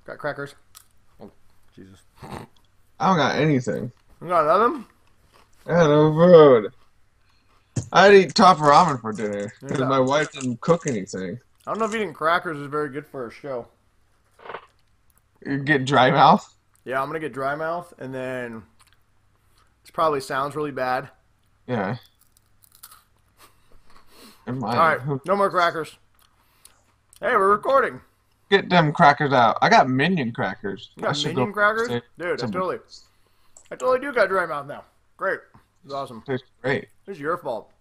Got crackers. Oh, Jesus. I don't got anything. You got nothing? I got no food. I'd eat top ramen for dinner because Yeah. my wife didn't cook anything. I don't know if eating crackers is very good for a show. You get dry mouth. Yeah, I'm gonna get dry mouth, and then this probably sounds really bad. Yeah. And All right, no more crackers. Hey, we're recording. Get them crackers out. I got Minion crackers. You got I should Minion go crackers? say Dude, some- I totally do got dry mouth now. Great. It's awesome. Tastes great. It's your fault.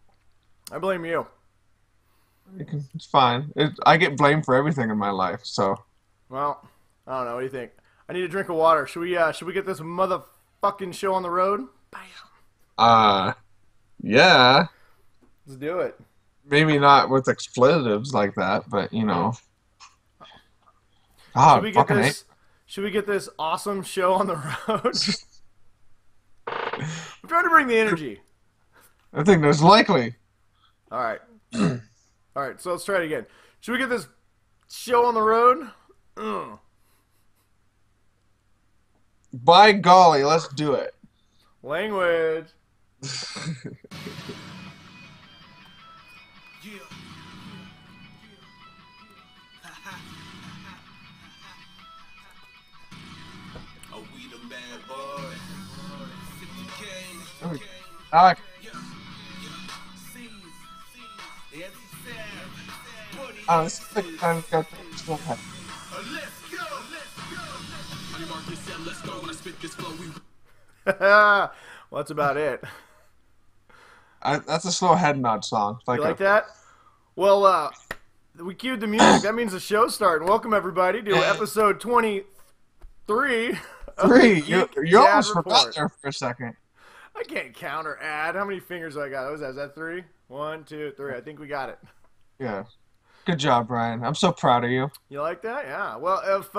I blame you. It's fine. I get blamed for everything in my life, so. Well, I don't know. What do you think? I need a drink of water. Should we get this motherfucking show on the road? Bam. Yeah. Let's do it. Maybe not with expletives like that, but you know. God, Should we get this awesome show on the road? I'm trying to bring the energy. I think that's likely. All right. All right, so let's try it again. Should we get this show on the road? By golly, let's do it. Language. I like. Oh, this is the kind of got the slow head. Well, that's about it. That's a slow head nod song. You like that? Well, we cued the music. That means the show's starting. Welcome, everybody, to episode 23 of the Geek You almost Report. forgot there for a second. I can't count or add. How many fingers do I got? What was that? Is that 3? 1, 2, 3. I think we got it. Yeah. Good job, Brian. I'm so proud of you. You like that? Yeah. Well, if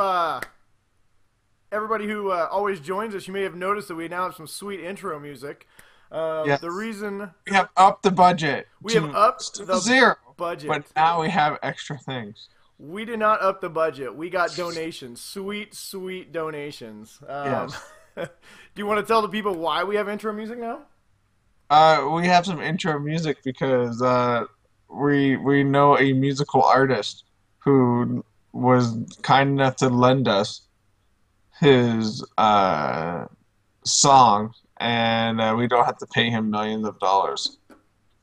everybody who always joins us, you may have noticed that we now have some sweet intro music. Yes. The reason We have upped the budget. we have upped the zero budget. But now we have extra things. We did not up the budget. We got donations. Sweet, sweet donations. Yes. Do you want to tell the people why we have intro music now? We have some intro music because we know a musical artist who was kind enough to lend us his song, and we don't have to pay him millions of dollars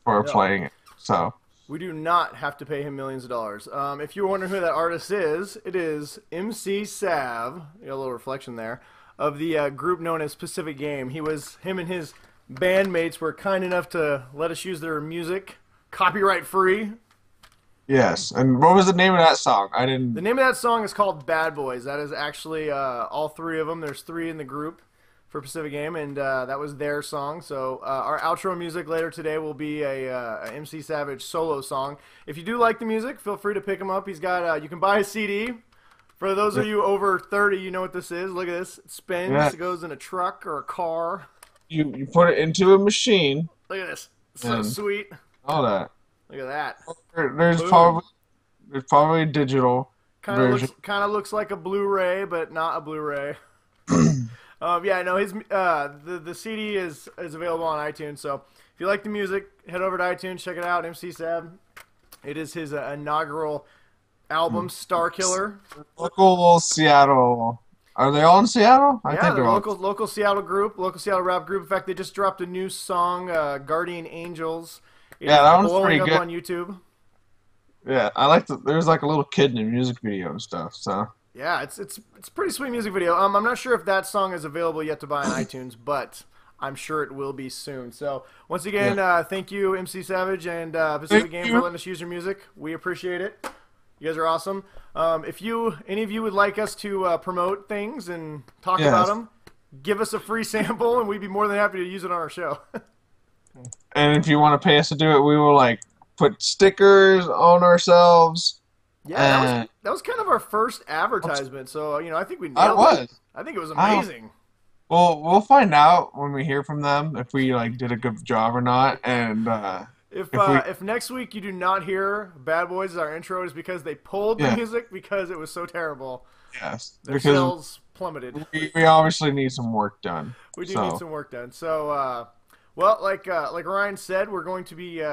for playing it. So We do not have to pay him millions of dollars. If you're wondering who that artist is, it is MC Sav. You got a little reflection there. Of the group known as Pacific Game. Him and his bandmates were kind enough to let us use their music, copyright free. yes. And what was the name of that song? I didn't. The name of that song is called Bad Boys. That is actually all 3 of them. There's 3 in the group for Pacific Game, and that was their song. So our outro music later today will be a MC Savage solo song. If you do like the music, feel free to pick him up. He's got you can buy a CD. For those of you over 30, you know what this is. Look at this. It spins. Yeah. It goes in a truck or a car. You put it into a machine. Look at this. It's so sweet. All that. Look at that. There's Boom. probably a digital Kind version. of looks like a Blu-ray, but not a Blu-ray. Yeah, no, his the CD is available on iTunes. So if you like the music, head over to iTunes, check it out. MC Sab. It is his inaugural album, Star Killer. Local Seattle. Are they all in Seattle? I Yeah, think they're they're all. local Seattle group, local Seattle rap group. In fact, they just dropped a new song, Guardian Angels. It Yeah, is that one's blowing pretty up good. on YouTube. Yeah, I like the. There's like a little kid in the music video and stuff. So Yeah, it's a pretty sweet music video. I'm not sure if that song is available yet to buy on iTunes, but I'm sure it will be soon. So once again, thank you, MC Savage and Pacific Game, for letting us use your music. We appreciate it. You guys are awesome. If any of you would like us to promote things and talk about them, give us a free sample, and we'd be more than happy to use it on our show. and if you want to pay us to do it, we will like put stickers on ourselves. Yeah, that was kind of our first advertisement. So I think we nailed I was. it. I think it was amazing. Well, we'll find out when we hear from them if we like did a good job or not. And If If we, if next week you do not hear Bad Boys as our intro, is because they pulled the yeah, music because it was so terrible. yes, Their because sales plummeted. we obviously need some work done. We do need So some work done. So, well, like Ryan said, we're going to be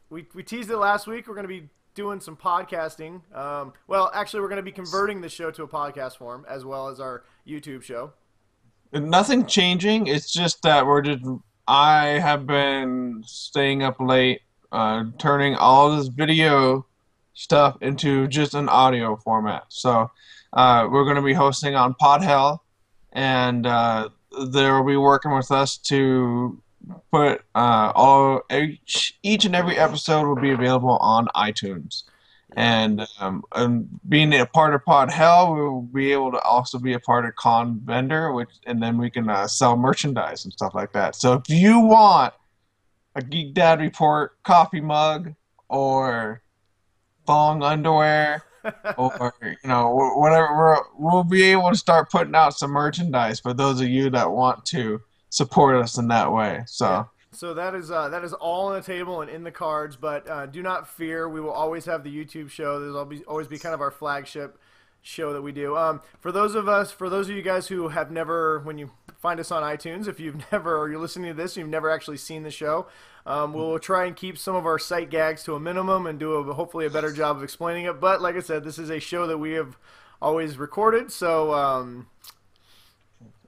we teased it last week. We're going to be doing some podcasting. Well, actually, we're going to be converting the show to a podcast form as well as our YouTube show. nothing changing. It's just that I have been staying up late, turning all this video stuff into just an audio format. So we're going to be hosting on PodHell, and they'll be working with us to put each and every episode will be available on iTunes. Yeah. And being a part of Pod Hell, we'll be able to also be a part of Con Vendor, and then we can sell merchandise and stuff like that. So if you want a Geek Dad Report coffee mug or thong underwear or whatever, we'll be able to start putting out some merchandise for those of you that want to support us in that way. So. Yeah. So that is all on the table and in the cards, but do not fear. We will always have the YouTube show. There's always be kind of our flagship show that we do. For those of you guys who have never, when you find us on iTunes, if you've never, or you're listening to this and you've never actually seen the show, we'll try and keep some of our sight gags to a minimum and do hopefully a better job of explaining it. But like I said, this is a show that we have always recorded, so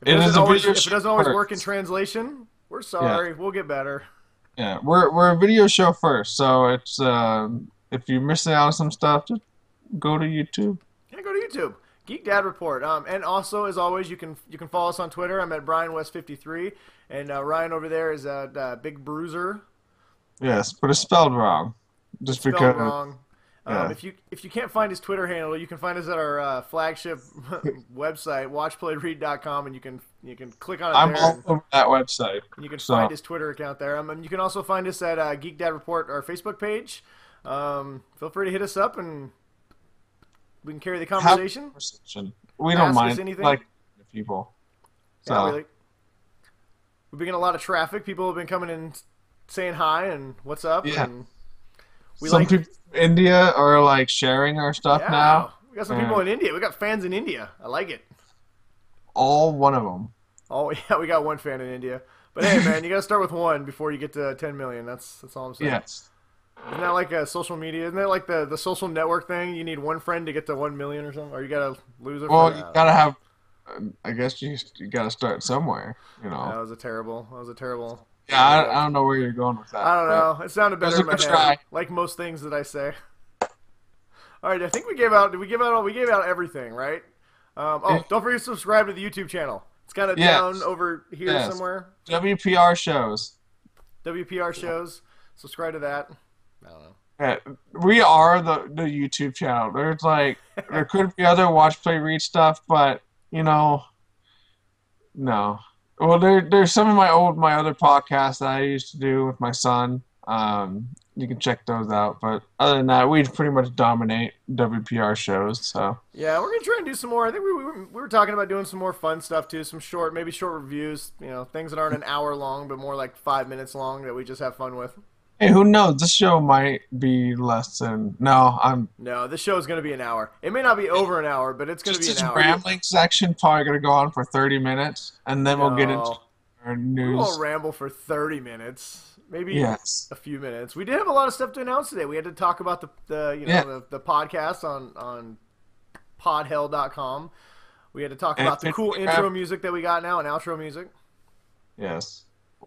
if it doesn't always work in translation, we're sorry. Yeah. We'll get better. Yeah, we're a video show first, so it's if you're missing out on some stuff, just go to YouTube. Yeah, go to YouTube. Geek Dad Report. And also, as always, you can follow us on Twitter. I'm at BrianWest53, and Ryan over there is at Big Bruiser. Yes, but it's spelled wrong. Just spelled because. Wrong. Yeah. If you can't find his Twitter handle, you can find us at our flagship website, watchplayread.com, and you can click on it. I'm all over that website. And you can find his Twitter account there. And you can also find us at Geek Dad Report, our Facebook page. Feel free to hit us up, and we can carry the conversation. We don't mind anything. Like people. So. Yeah, we've been getting a lot of traffic. People have been coming in saying hi and what's up. Yeah. And some people in India are like sharing our stuff now. We got some people in India. We got fans in India. I like it. All one of them. Oh yeah, we got one fan in India. But hey, man, you got to start with one before you get to 10 million. That's all I'm saying. Yes. Isn't that like a social media? Isn't that like the social network thing? You need one friend to get to 1 million or something, or you got to lose it. Well, you got to have. I guess you got to start somewhere. That was a terrible. Yeah, I don't know where you're going with that. I don't know. It sounded better in my head. Like most things that I say. All right, I think we gave out. Did we give out? We gave out everything, right? Don't forget to subscribe to the YouTube channel. It's kind of down over here somewhere. WPR shows. WPR shows. Subscribe to that. I don't know. Yeah, we are the YouTube channel. There could be other watch, play, read stuff, but no. Well, there's some of my other podcasts that I used to do with my son. You can check those out. But other than that, we pretty much dominate WPR shows. So yeah, we're gonna try and do some more. I think we were talking about doing some more fun stuff too. Some short reviews. Things that aren't an hour long, but more like 5 minutes long that we just have fun with. Hey, who knows? This show might be less than... No, this show is going to be an hour. It may not be over an hour, but it's going to be an hour. This rambling section probably going to go on for 30 minutes, and then we'll get into our news. We won't ramble for 30 minutes. Maybe a few minutes. We did have a lot of stuff to announce today. We had to talk about the podcast on podhell.com. We had to talk about the cool intro music that we got now and outro music. Yes.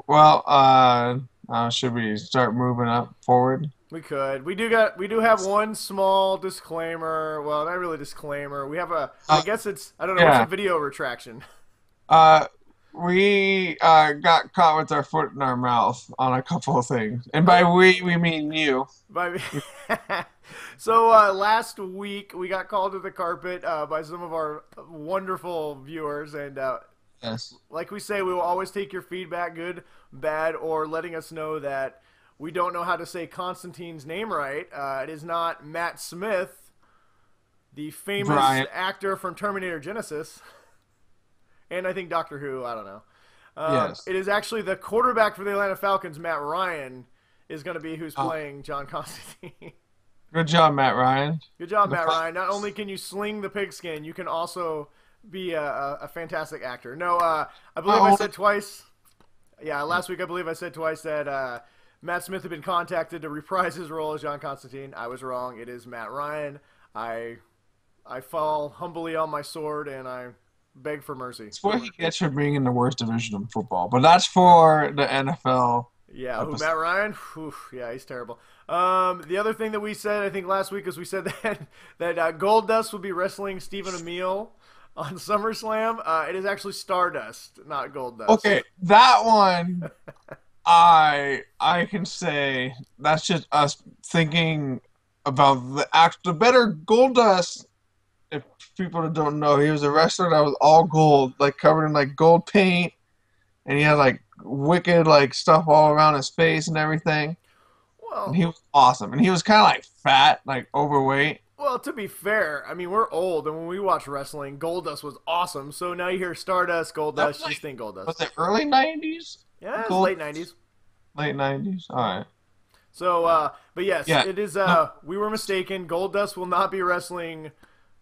Well, should we start moving up forward? We could. We do have one small disclaimer. Well, not really disclaimer. We have I guess it's, I don't know, what's a video retraction? We got caught with our foot in our mouth on a couple of things. And by we mean you. So last week we got called to the carpet by some of our wonderful viewers, and yes, like we say, we will always take your feedback, good, bad, or letting us know that we don't know how to say Constantine's name right. It is not Matt Smith, the famous actor from Terminator Genesis, and I think Doctor Who. I don't know. Yes. It is actually the quarterback for the Atlanta Falcons, Matt Ryan, is going to be who's Oh, playing John Constantine. good job, Matt Ryan. Good job, The Matt fi- Ryan. Not only can you sling the pigskin, you can also be a fantastic actor. No, I believe I not said twice. Yeah, last week I believe I said twice that Matt Smith had been contacted to reprise his role as John Constantine. I was wrong. It is Matt Ryan. I fall humbly on my sword and I beg for mercy. It's what he gets for being in the worst division of football. But that's for the NFL Yeah, who, episode. Matt Ryan? Whew, yeah, he's terrible. The other thing that we said, I think last week, is we said that Gold Dust would be wrestling Stephen Amell on SummerSlam. It is actually Stardust, not Gold Dust. Okay, that one I can say that's just us thinking about the better Goldust. If people don't know, he was a wrestler that was all gold, like covered in like gold paint, and he had like wicked like stuff all around his face and everything. And Well, he was awesome. And he was kind of like fat, like overweight. well, to be fair, I mean we're old, and when we watch wrestling, Goldust was awesome. So now you hear Stardust, That was Goldust, you just like think was Goldust. it early '90s? Yeah, it's Gold late '90s. late '90s. All right. So, but yes, Yeah. it is. No, We were mistaken. Goldust will not be wrestling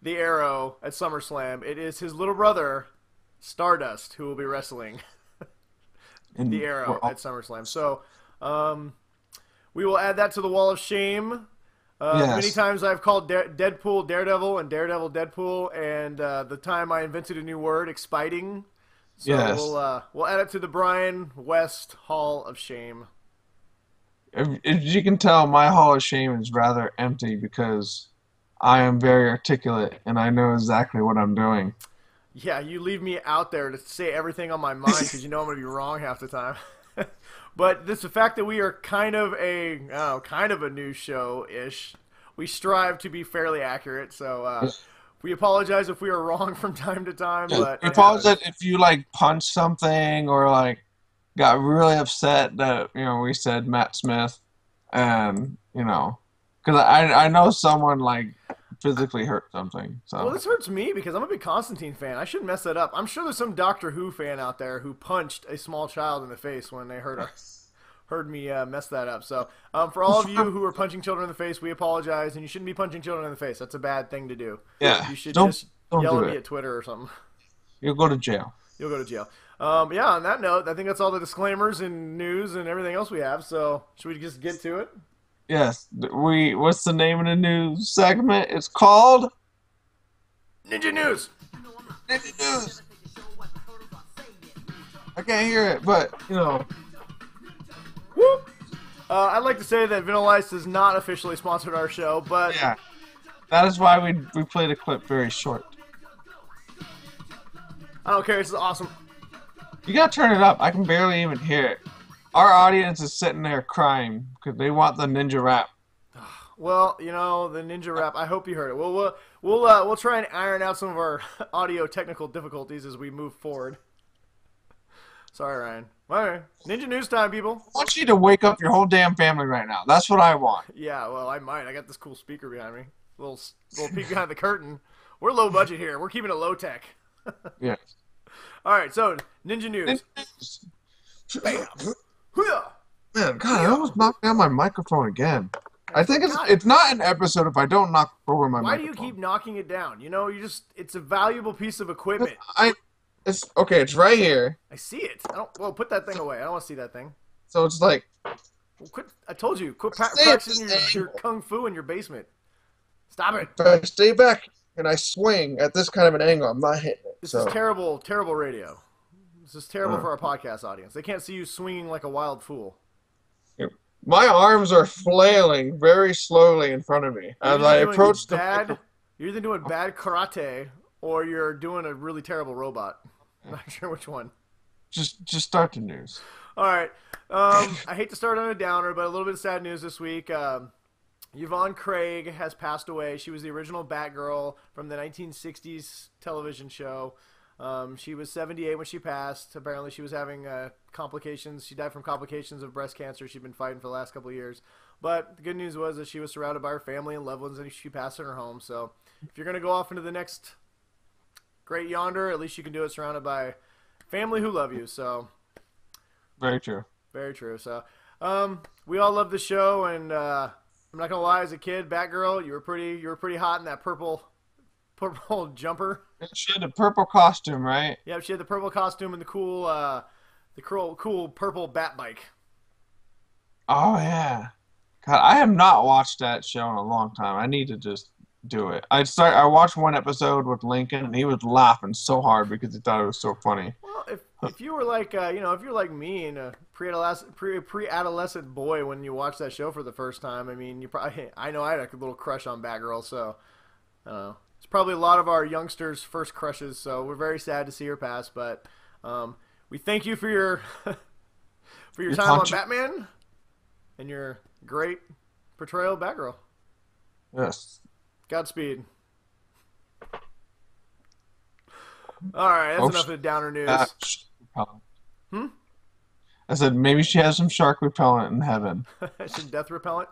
the Arrow at SummerSlam. It is his little brother, Stardust, who will be wrestling and the we're Arrow all, at SummerSlam. So, we will add that to the wall of shame. Many yes, times I've called Deadpool Daredevil and Daredevil Deadpool, and the time I invented a new word, expiting. So yes. we'll add it to the Brian West Hall of Shame. If you can tell, my hall of shame is rather empty because I am very articulate and I know exactly what I'm doing. Yeah, you leave me out there to say everything on my mind because you know I'm going to be wrong half the time. But this the fact that we are kind of kind of a news show ish. We strive to be fairly accurate, so we apologize if we are wrong from time to time. Yeah, But it suppose that happens. if you like punched something or like got really upset that we said Matt Smith, and because I know someone like physically hurt something. Well, So this hurts me because I'm a big Constantine fan. I shouldn't mess that up. I'm sure there's some Doctor Who fan out there who punched a small child in the face when they heard me mess that up. So, for all of you who are punching children in the face, we apologize, and you shouldn't be punching children in the face. That's a bad thing to do. yeah, You should don't just don't yell do at me it. at Twitter or something. You'll go to jail. You'll go to jail. Yeah, on that note, I think that's all the disclaimers and news and everything else we have. So, should we just get to it? Yes, we. What's the name of the new segment? It's called Ninja News! Ninja News. I can't hear it, but Whoop! I'd like to say that Vanilla Ice has not officially sponsored our show, but yeah. That is why we played a clip very short. I don't care. This is awesome. You gotta turn it up. I can barely even hear it. Our audience is sitting there crying because they want the ninja rap. Well, the ninja rap. I hope you heard it. We'll try and iron out some of our audio technical difficulties as we move forward. Sorry, Ryan. All right, ninja news time, people. I want you to wake up your whole damn family right now. That's what I want. Yeah, well, I might. I got this cool speaker behind me. Little peek behind the curtain. We're low budget here. We're keeping it low tech. Yes. All right, so ninja news. Bam. Hoo-yah. Man, God, I almost knocked down my microphone again. I think God. it's not an episode if I don't knock over my Why do microphone. you keep knocking it down? It's a valuable piece of equipment. It's okay. It's right here. I see it. Well, put that thing away. I don't want to see that thing. So it's like Well, quit. I told you. Quit Stay at practicing this your angle. kung fu in your basement. Stop it. if I stay back and I swing at this kind of an angle, I'm not hitting it. This So is terrible, terrible radio. This is terrible Uh. for our podcast audience. They can't see you swinging like a wild fool. my arms are flailing very slowly in front of me You're as either I doing approach the bad. microphone. You're either doing bad karate or you're doing a really terrible robot. I'm not sure which one. Just start the news. All right. I hate to start on a downer, but a little bit of sad news this week. Yvonne Craig has passed away. She was the original Batgirl from the 1960s television show. She was 78 when she passed. Apparently, she was having complications. She died from complications of breast cancer. She'd been fighting for the last couple of years. But the good news was that she was surrounded by her family and loved ones, and she passed in her home. So if you're going to go off into the next great yonder, at least you can do it surrounded by family who love you. So Very true. very true. So We all love the show, and I'm not gonna lie. As a kid, Batgirl, you were pretty hot in that purple jumper. She had a purple costume, right? Yeah, she had the purple costume and the cool purple bat bike. Oh yeah. God, I have not watched that show in a long time. I need to just do it. I watched one episode with Lincoln and he was laughing so hard because he thought it was so funny. Well, if you were like if you're like me and a pre-adolescent boy when you watched that show for the first time, I mean, you probably I know I had a little crush on Batgirl, so I don't know. It's probably a lot of our youngsters' first crushes, so we're very sad to see her pass. But we thank you for your for your time on Batman and your great portrayal of Batgirl. Yes. Godspeed. All right, that's enough of the downer news. Hmm? I said maybe she has some shark repellent in heaven. Some death repellent.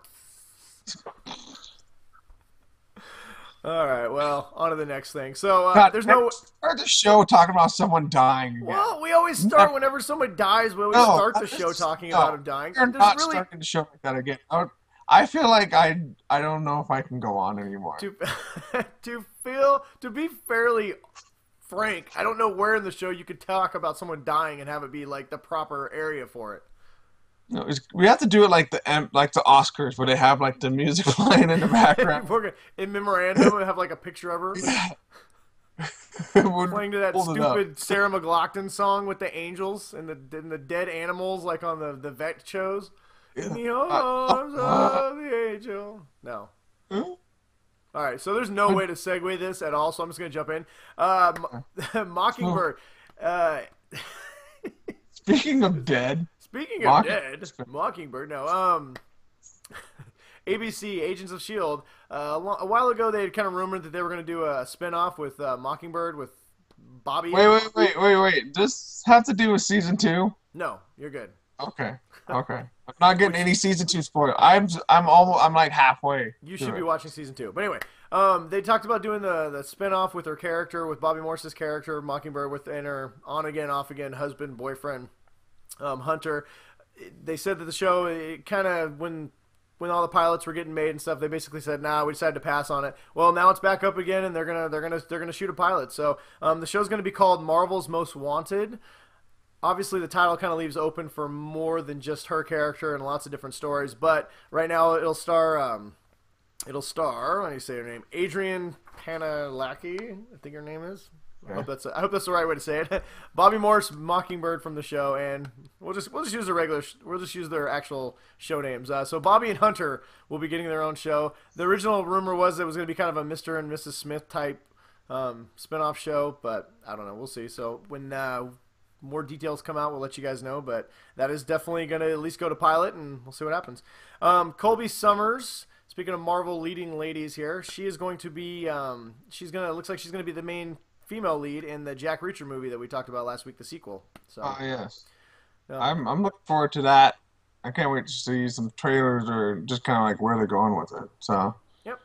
All right, well, on to the next thing. So there's no. Start the show talking about someone dying again. Well, we always start whenever someone dies. We always start the show talking about him dying. You're not starting the show like that again. I feel like I don't know if I can go on anymore. To be fairly frank, I don't know where in the show you could talk about someone dying and have it be like the proper area for it. No, we have to do it like the Oscars, where they have like the music playing in the background. In memorandum, we have like a picture of her playing to that stupid Sarah McLachlan song with the angels and the dead animals, like on the vet shows. Yeah. In the arms of the angel. No. All right, so there's no way to segue this at all, so I'm just gonna jump in. Mockingbird. Speaking of dead. Speaking of dead, Mockingbird. No, ABC, Agents of S.H.I.E.L.D. A while ago, they had kind of rumored that they were going to do a spinoff with Mockingbird with Bobby. Wait. Does this have to do with season 2? No, you're good. Okay. I'm not getting any season 2 spoilers. I'm like halfway. You should be watching season 2. But anyway, they talked about doing the spinoff with her character, with Bobby Morse's character, Mockingbird, and her on again, off again husband, boyfriend. Hunter. They said that the show, it kind of when all the pilots were getting made and stuff, they basically said, "Nah, we decided to pass on it." Well, now it's back up again, and they're gonna shoot a pilot. So the show's gonna be called Marvel's Most Wanted. Obviously, the title kind of leaves open for more than just her character and lots of different stories. But right now, it'll star. Let me say her name, Adrian Panalaki, I think her name is. Okay. I hope that's the right way to say it. Bobby Morse, Mockingbird from the show, and we'll just use their actual show names. So Bobby and Hunter will be getting their own show. The original rumor was it was going to be kind of a Mr. and Mrs. Smith type spinoff show, but I don't know. We'll see. So when more details come out, we'll let you guys know. But that is definitely going to at least go to pilot, and we'll see what happens. Colby Summers. Speaking of Marvel leading ladies here, she is going to be. Looks like she's going to be the main female lead in the Jack Reacher movie that we talked about last week, the sequel. So, oh yes, I'm looking forward to that. I can't wait to see some trailers or just kind of like where they're going with it. So. Yep.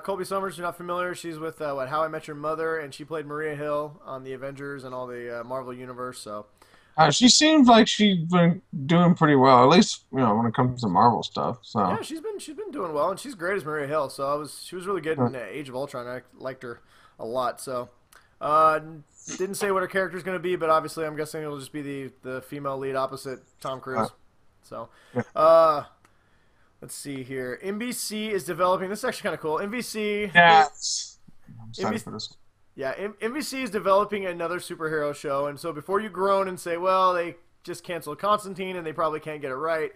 Colby Summers, you're not familiar. She's with How I Met Your Mother, and she played Maria Hill on the Avengers and all the Marvel universe. So. She seems like she's been doing pretty well, at least when it comes to Marvel stuff. So. Yeah, she's been doing well, and she's great as Maria Hill. So she was really good in Age of Ultron. I liked her a lot. So. Didn't say what her character's going to be, but obviously I'm guessing it'll just be the female lead opposite Tom Cruise. So, let's see here. NBC is developing. This is actually kind of cool. NBC. Yes. I'm excited for this one. Yeah, NBC is developing another superhero show, and so before you groan and say, well, they just canceled Constantine and they probably can't get it right,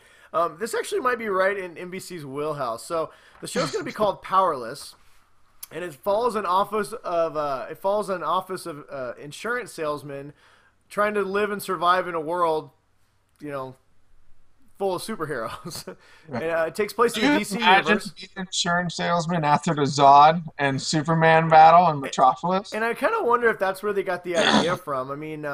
this actually might be right in NBC's wheelhouse. So the show's going to be called Powerless. And it follows an office of insurance salesmen trying to live and survive in a world, full of superheroes. And, it takes place in the DC universe. Insurance salesman after the Zod and Superman battle in Metropolis. And I kind of wonder if that's where they got the idea from. I mean,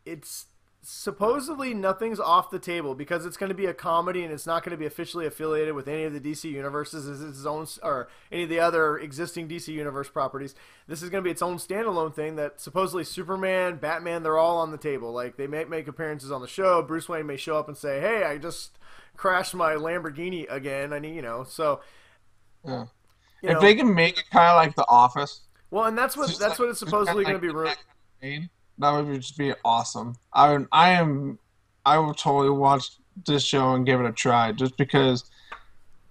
it's supposedly nothing's off the table because it's going to be a comedy and it's not going to be officially affiliated with any of the DC universes as its own or any of the other existing DC universe properties. This is going to be its own standalone thing that supposedly Superman, Batman, they're all on the table. Like they may make appearances on the show. Bruce Wayne may show up and say, "Hey, I just crash my Lamborghini again. I need, so Yeah. you If know. they can make it kind of like The Office, Well, and that's what it's just kind of supposedly going to like be. in that kind of vein, that would just be awesome. I will totally watch this show and give it a try, just because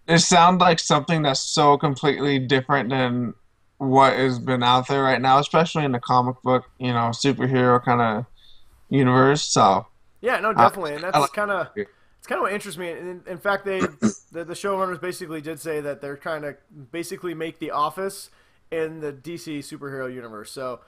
it sounds like something that's so completely different than what has been out there right now, especially in the comic book, superhero kind of universe. So Yeah, no, I, definitely, and I that's like kind of it. it's kind of what interests me. In fact, the showrunners basically did say that they're trying to basically make The Office in the DC superhero universe. So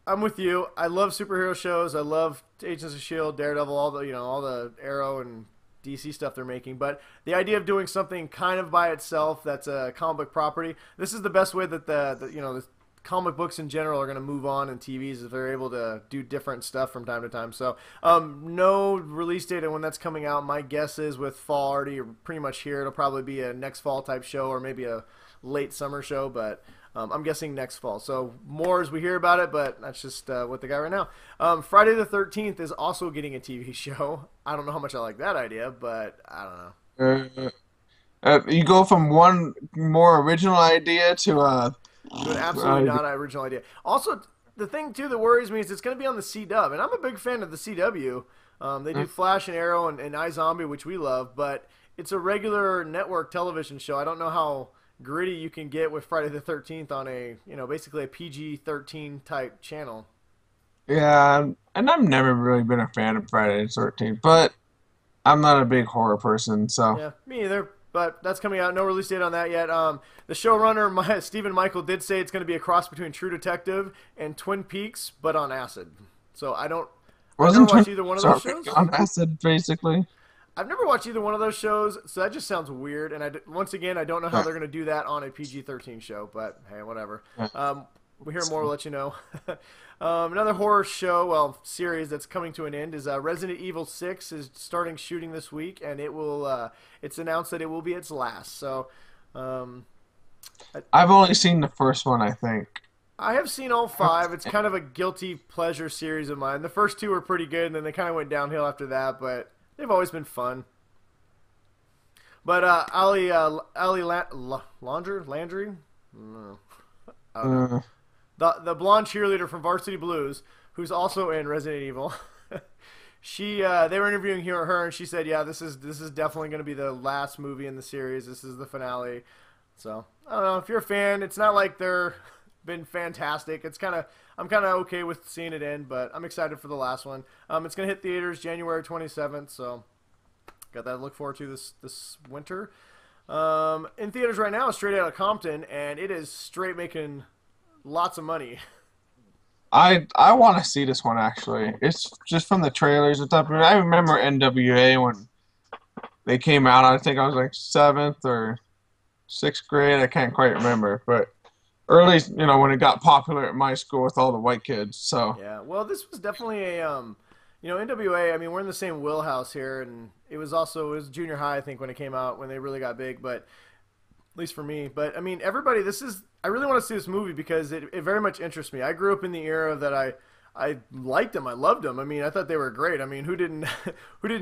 I'm with you. I love superhero shows. I love Agents of Shield, Daredevil, all the Arrow and DC stuff they're making. But the idea of doing something kind of by itself that's a comic book property. This is the best way that the comic books in general are going to move on in TVs if they're able to do different stuff from time to time. So no release date on when that's coming out. My guess is with fall already pretty much here. It'll probably be a next fall type show or maybe a late summer show, but I'm guessing next fall. So more as we hear about it, but that's just what they got right now. Friday the 13th is also getting a TV show. I don't know how much I like that idea, but I don't know. You go from one more original idea to To an absolutely uh, not original idea. Also, the thing too that worries me is it's going to be on the CW, and I'm a big fan of the CW. They do Flash and Arrow and iZombie, which we love, but it's a regular network television show. I don't know how gritty you can get with Friday the 13th on a basically a PG-13 type channel. yeah, and I've never really been a fan of Friday the 13th, but I'm not a big horror person, so. Yeah, me either. But that's coming out. No release date on that yet. The showrunner, Stephen Michael, did say it's going to be a cross between True Detective and Twin Peaks, but on acid. So I've never Wasn't watched either one of those Twin shows. on acid, basically? I've never watched either one of those shows, so that just sounds weird. And once again, I don't know how they're going to do that on a PG-13 show. But hey, whatever. We hear more, we'll let you know. Another horror show, series that's coming to an end is Resident Evil 6 is starting shooting this week, and it's announced that it will be its last. So, I've only seen the first one, I think. I have seen all 5. It's kind of a guilty pleasure series of mine. The first 2 were pretty good, and then they kind of went downhill after that, but they've always been fun. But Ali Landry? No. I don't know. The blonde cheerleader from Varsity Blues, who's also in Resident Evil, they were interviewing her, and she said, "Yeah, this is definitely going to be the last movie in the series. This is the finale." So I don't know if you're a fan. It's not like they're been fantastic. I'm kind of okay with seeing it end, but I'm excited for the last one. It's going to hit theaters January 27th, so got that to look forward to this winter. In theaters right now is Straight Outta Compton, and it is straight making lots of money. I want to see this one, actually. It's just from the trailers and stuff. I remember NWA when they came out. I think I was like 7th or 6th grade. I can't quite remember, but early, when it got popular at my school with all the white kids. So Yeah, well, this was definitely NWA. I mean, we're in the same wheelhouse here, and it was junior high, I think, when it came out, when they really got big. But at least for me. But I mean, everybody, I really want to see this movie because it very much interests me. I grew up in the era that I liked them. I loved them. I mean, I thought they were great. I mean, who didn't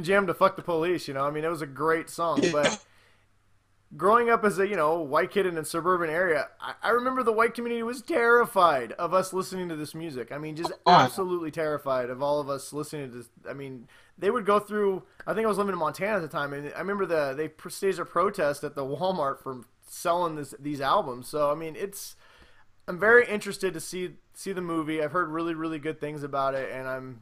jam to Fuck the Police? I mean, it was a great song. But growing up as a white kid in a suburban area, I remember the white community was terrified of us listening to this music. I mean, just absolutely terrified of all of us listening to this. I mean, they would go through. I think I was living in Montana at the time, and I remember they staged a protest at the Walmart for selling these albums. So I mean, I'm very interested to see the movie. I've heard really, really good things about it, and I'm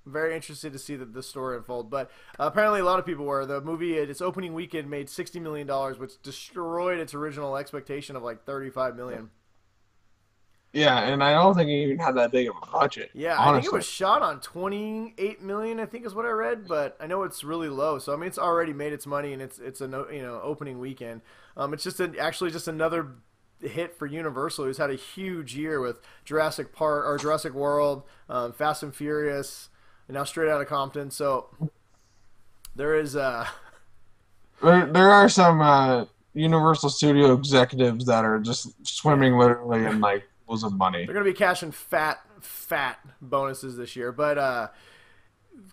very interested to see the story unfold. But apparently a lot of people were. The movie at its opening weekend made $60 million, which destroyed its original expectation of like $35 million. yeah, and I don't think it even had that big of a budget. Yeah, honestly. I think it was shot on $28 million, I think is what I read, but I know it's really low. So I mean, it's already made its money, and it's an opening weekend. It's actually just another hit for Universal, who's had a huge year with Jurassic Park or Jurassic World, Fast and Furious, and now Straight Outta Compton. So there is there are some Universal Studio executives that are just swimming literally in like pools of money. they're going to be cashing fat bonuses this year. But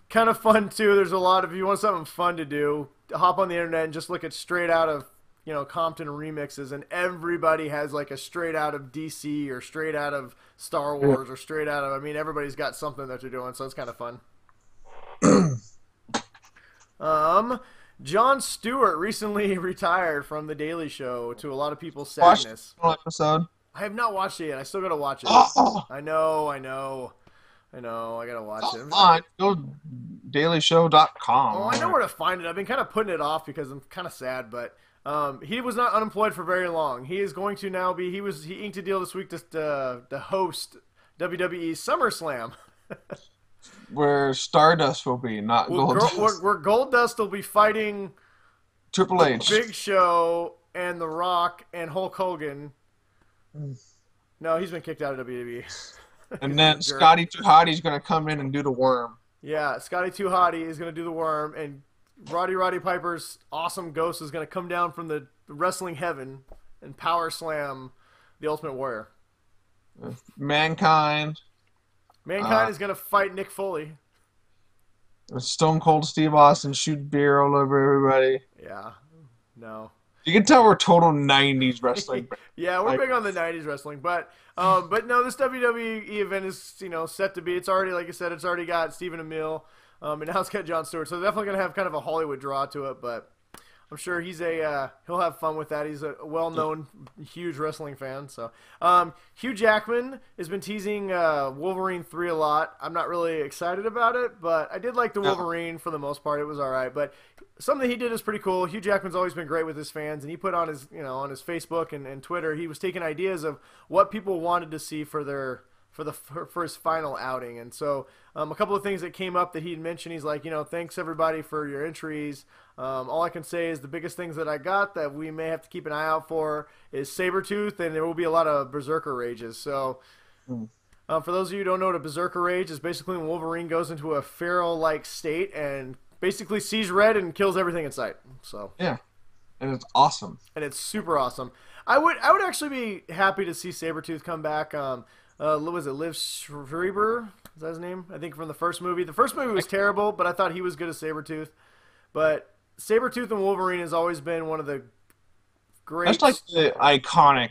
kind of fun too. There's a lot of, if you want something fun to do, hop on the internet and just look at straight out of, Compton remixes, and everybody has like a straight out of DC or straight out of Star Wars or straight out of, I mean, everybody's got something that they're doing, so it's kind of fun. Jon Stewart recently retired from The Daily Show, to a lot of people's sadness. Episode. I have not watched it yet. I still gotta watch it. Oh, I know. I gotta watch it. go dailyshow.com. Oh, I know where to find it. I've been kind of putting it off because I'm kind of sad, but he was not unemployed for very long. He is going to now be. He inked a deal this week to host WWE SummerSlam. Where Stardust will be, not Goldust. Where Goldust will be fighting Triple H, Big Show, and The Rock, and Hulk Hogan. No, he's been kicked out of WWE. And then Scotty 2 Hotty's going to come in and do the worm. Yeah, Scotty 2 Hotty is going to do the worm, and Roddy Piper's awesome ghost is going to come down from the wrestling heaven and power slam the Ultimate Warrior. Mankind is going to fight Nick Foley. Stone Cold Steve Austin shoot beer all over everybody. Yeah, no. You can tell we're total 90s wrestling. Yeah, we're big on the 90s wrestling, but no, this WWE event is, set to be. It's already, like I said, it's already got Stephen Amell, and now it's got Jon Stewart, so they're definitely going to have kind of a Hollywood draw to it, but I'm sure he'll have fun with that. He's a well-known, huge wrestling fan. So, Hugh Jackman has been teasing Wolverine 3 a lot. I'm not really excited about it, but I did like the Wolverine for the most part. It was all right, but something he did is pretty cool. Hugh Jackman's always been great with his fans, and he put on his, on his Facebook and Twitter, he was taking ideas of what people wanted to see for his final outing. And so a couple of things that came up that he mentioned, he's like, thanks everybody for your entries. All I can say is the biggest things that I got that we may have to keep an eye out for is Sabretooth, and there will be a lot of Berserker rages. So for those of you who don't know what a Berserker rage is, basically when Wolverine goes into a feral-like state and basically sees red and kills everything in sight. So yeah, and it's awesome. And it's super awesome. I would actually be happy to see Sabretooth come back. Was it Liv Schreiber? Is that his name? I think from the first movie. The first movie was terrible, but I thought he was good as Sabretooth. But Sabretooth and Wolverine has always been one of the great... That's like the iconic,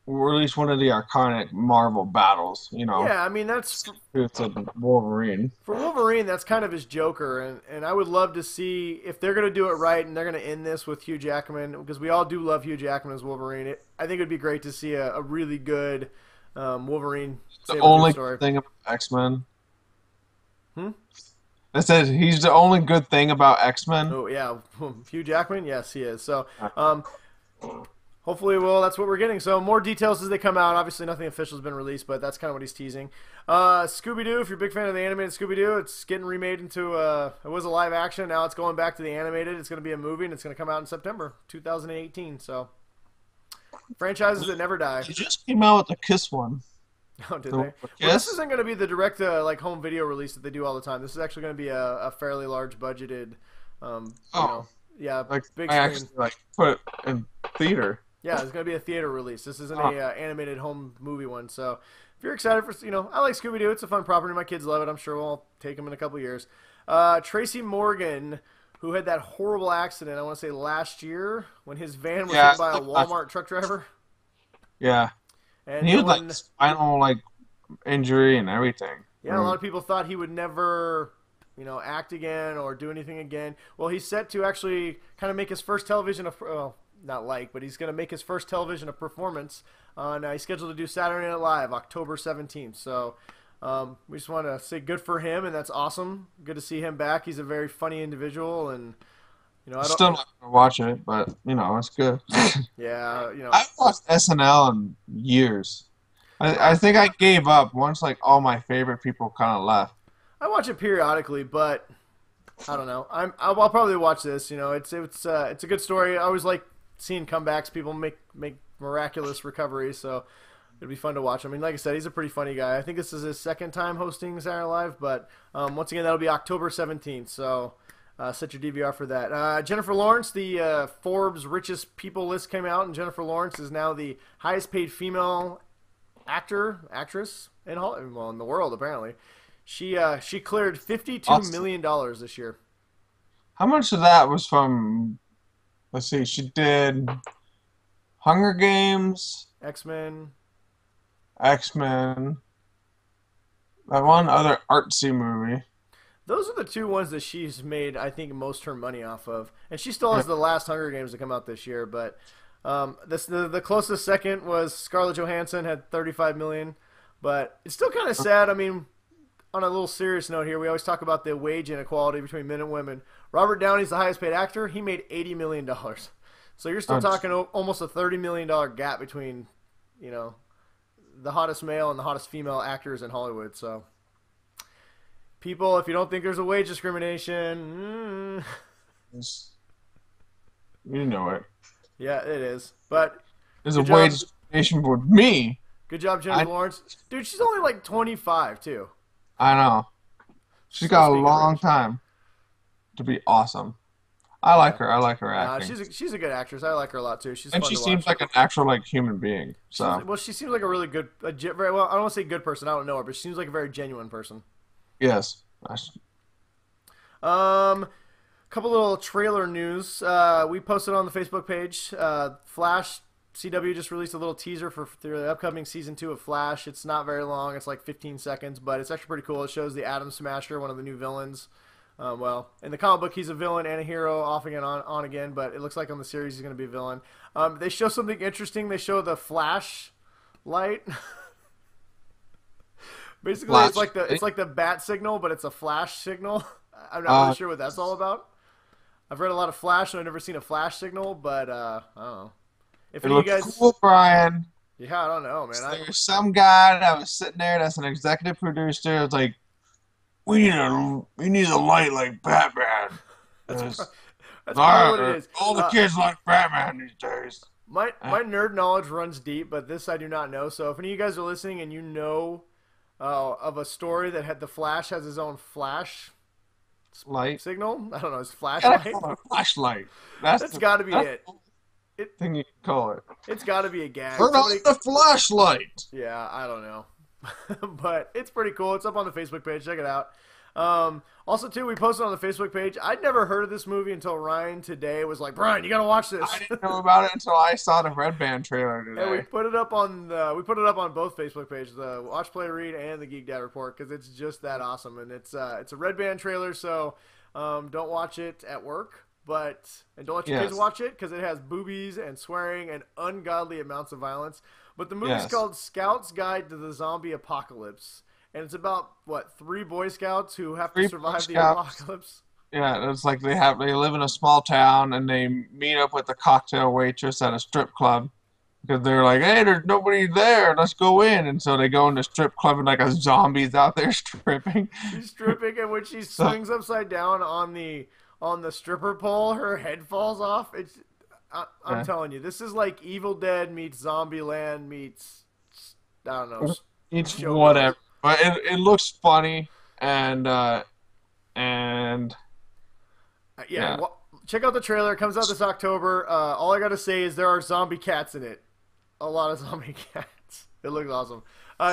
or at least one of the iconic Marvel battles, Yeah, I mean, that's... It's a Wolverine. For Wolverine, that's kind of his Joker, and I would love to see if they're going to do it right and they're going to end this with Hugh Jackman, because we all do love Hugh Jackman as Wolverine. I think it would be great to see a really good... Wolverine. The only good thing about X-Men. I said he's the only good thing about X-Men. Oh yeah, Hugh Jackman. Yes, he is. So, hopefully, that's what we're getting. So more details as they come out. Obviously, nothing official has been released, but that's kind of what he's teasing. Scooby-Doo. If you're a big fan of the animated Scooby-Doo, it's getting remade into it was a live action. Now it's going back to the animated. It's going to be a movie, and it's going to come out in September 2018. So. Franchises that never die. They just came out with the Kiss one. Oh, did they? Well, this isn't going to be the direct home video release that they do all the time. This is actually going to be a fairly large budgeted, like big I screen. actually put it in theater. Yeah, it's going to be a theater release. This isn't a animated home movie one. So if you're excited for, I like Scooby Doo. It's a fun property. My kids love it. I'm sure we'll take them in a couple years. Tracy Morgan, who had that horrible accident, I want to say last year, when his van was hit by a Walmart truck driver. Yeah. And he had spinal injury and everything. Yeah, a lot of people thought he would never, act again or do anything again. Well, he's set to actually kind of make his first television, but he's going to make his first television performance on, he's scheduled to do Saturday Night Live, October 17th. So we just want to say good for him, and that's awesome. Good to see him back. He's a very funny individual, and still not gonna watch it, but it's good. Yeah, I've watched SNL in years. I think I gave up once all my favorite people kind of left. I watch it periodically, but I don't know. I'll probably watch this. It's a good story. I always like seeing comebacks. People make miraculous recoveries, so it'd be fun to watch. I mean, like I said, he's a pretty funny guy. I think this is his second time hosting Saturday Night Live, but once again, that'll be October 17th. So. Set your DVR for that. Jennifer Lawrence, the Forbes richest people list came out, and Jennifer Lawrence is now the highest paid female actress in the world, apparently. She cleared Awesome. $52 million this year. How much of that was from? Let's see. She did Hunger Games, X-Men. X-Men, that one other artsy movie. Those are the two ones that she's made, I think, most her money off of. And she still Yeah. has the last Hunger Games to come out this year. But the closest second was Scarlett Johansson had 35 million. But it's still kind of sad. I mean, on a little serious note here, we always talk about the wage inequality between men and women. Robert Downey's the highest paid actor. He made $80 million. So you're still Oh, talking almost a $30 million gap between, you know, the hottest male and the hottest female actors in Hollywood. So people, if you don't think there's a wage discrimination, you know it. yeah, it is. But There's a good job, wage discrimination with me. good job, Jennifer I Lawrence. Dude, she's only like 25 too. I know. She's So got a speaking of long age, time to be awesome. I like yeah, her. I like her nah, acting, she's a good actress. I like her a lot too. She's and fun she to seems watch. like an actual like human being. So She seems like a really good, very well. I don't want to say good person. I don't know her, but she seems like a very genuine person. yes, Um, couple little trailer news. We posted on the Facebook page. Flash CW just released a little teaser for the upcoming season 2 of Flash. It's not very long. It's like 15 seconds, but it's actually pretty cool. It shows the Atom Smasher, one of the new villains. Well, in the comic book, he's a villain and a hero, off again, on again. But it looks like on the series, he's going to be a villain. They show something interesting. They show the Flash light. Basically, Flash. it's like the bat signal, but it's a flash signal. I'm not really sure what that's all about. I've read a lot of Flash, and I've never seen a flash signal, but I don't know. If It any of you looks guys, cool, Brian. yeah, I don't know, man. There's some guy that was sitting there that's an executive producer. It's like we need a light like Batman. That's 'Cause, that's probably what it is. all the kids like Batman these days. My nerd knowledge runs deep, but this I do not know. So if any of you guys are listening and you know of a story that had the Flash has his own flash Light. signal, I don't know, his Gotta flashlight. call it a flashlight. That's got to be That's it. the thing you can call it. It's got to be a gag. Turn on the flashlight. Yeah, I don't know. But it's pretty cool. It's up on the Facebook page. Check it out. Also, too, we posted on the Facebook page. I'd never heard of this movie until Ryan today was like, Brian, you got to watch this. I didn't know about it until I saw the Red Band trailer And we today. put it up on both Facebook pages, the Watch Play Read and the Geek Dad Report, because it's just that awesome. And it's a Red Band trailer, so don't watch it at work, and don't let your kids Yes. watch it because it has boobies and swearing and ungodly amounts of violence. But the movie's Yes. called Scout's Guide to the Zombie Apocalypse, and it's about three Boy Scouts who have to Three Boy survive the Scouts. apocalypse. Yeah, it's like they live in a small town and they meet up with a cocktail waitress at a strip club because they're like, hey, there's nobody there, let's go in. And so they go in the strip club and like a zombie's out there stripping. She's stripping, and when she So, swings upside down on the stripper pole, her head falls off. I'm yeah. telling you, this is like Evil Dead meets Zombieland meets I don't know It's showgirls. whatever, but it looks funny and Yeah, yeah, check out the trailer. It comes out this October. All I gotta say is there are zombie cats in it. A lot of zombie cats. It looks awesome.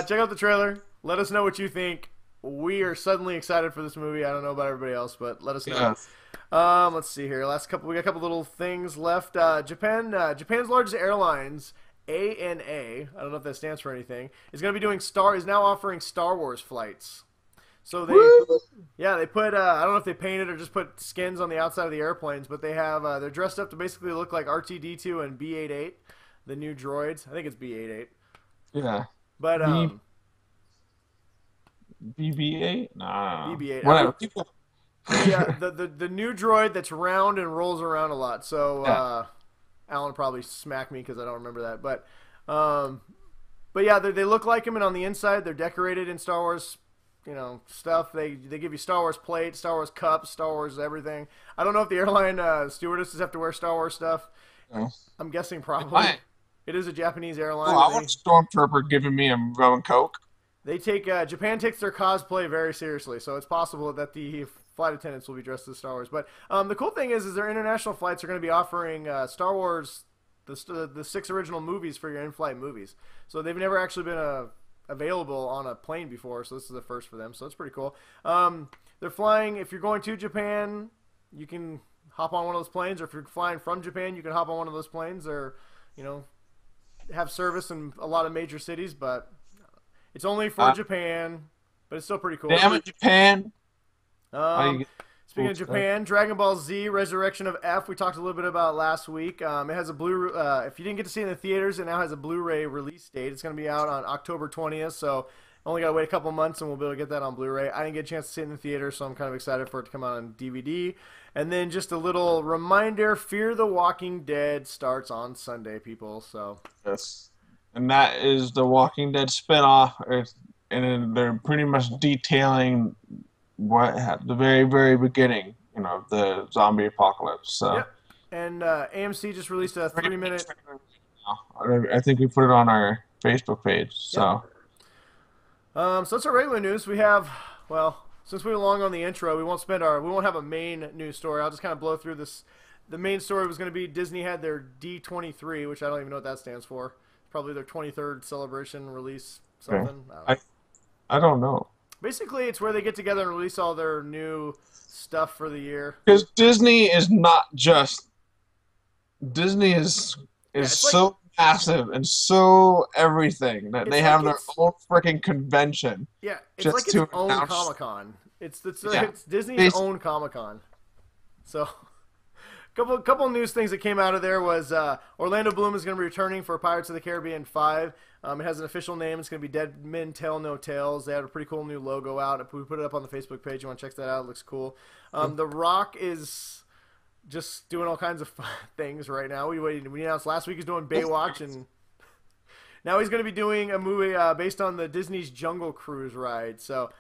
Check out the trailer. Let us know what you think. We are suddenly excited for this movie. I don't know about everybody else, but let us know. yes, Let's see here. We got a couple little things left. Japan's largest airlines, ANA. I don't know if that stands for anything. Is now offering Star Wars flights. So Woo! they put I don't know if they painted or just put skins on the outside of the airplanes, but they're dressed up to basically look like R2-D2 and B-88, the new droids. I think it's B-88. Yeah. But B BB-8? No, BB-8. whatever. Yeah, the new droid that's round and rolls around a lot. So Yeah. Alan will probably smack me because I don't remember that. But yeah, they look like him, and on the inside they're decorated in Star Wars, stuff. They give you Star Wars plates, Star Wars cups, Star Wars everything. I don't know if the airline stewardesses have to wear Star Wars stuff. No. I'm guessing probably. I, It is a Japanese airline. oh, I want a stormtrooper giving me a rum and coke. They take Japan takes their cosplay very seriously, so it's possible that the flight attendants will be dressed as Star Wars. But the cool thing is their international flights are going to be offering Star Wars, the 6 original movies for your in-flight movies. So they've never actually been a available on a plane before, so this is the first for them. So it's pretty cool. They're flying. If you're going to Japan, you can hop on one of those planes, or if you're flying from Japan, you can hop on one of those planes, or have service in a lot of major cities. But it's only for Japan, but it's still pretty cool. Damn it, Japan! Speaking of Japan, Dragon Ball Z Resurrection of F, we talked a little bit about last week. It has a if you didn't get to see it in the theaters, it now has a Blu-ray release date. It's going to be out on October 20th, so only got to wait a couple months and we'll be able to get that on Blu-ray. I didn't get a chance to see it in the theater, so I'm kind of excited for it to come out on DVD. And then just a little reminder, Fear the Walking Dead starts on Sunday, people. So yes, and that is the Walking Dead spinoff, and they're pretty much detailing what happened the very, very beginning, of the zombie apocalypse. So. Yep. And AMC just released a 3-minute. I think we put it on our Facebook page. So. Yep. So that's our regular news. We have, since we were long on the intro, we won't have a main news story. I'll just kind of blow through this. The main story was going to be Disney had their D23, which I don't even know what that stands for. Probably their 23rd celebration release something. Okay. I don't know. Basically, it's where they get together and release all their new stuff for the year. Because Disney is not just Disney is so massive and so everything that they have their own freaking convention. Yeah, it's like its own Comic-Con. It's Disney's own Comic-Con. So, couple news things that came out of there was Orlando Bloom is going to be returning for Pirates of the Caribbean 5. It has an official name. It's going to be Dead Men Tell No Tales. They had a pretty cool new logo out. We put it up on the Facebook page. You want to check that out? It looks cool. The Rock is just doing all kinds of things right now. We announced last week he's doing Baywatch, and now he's going to be doing a movie based on the Disney's Jungle Cruise ride. So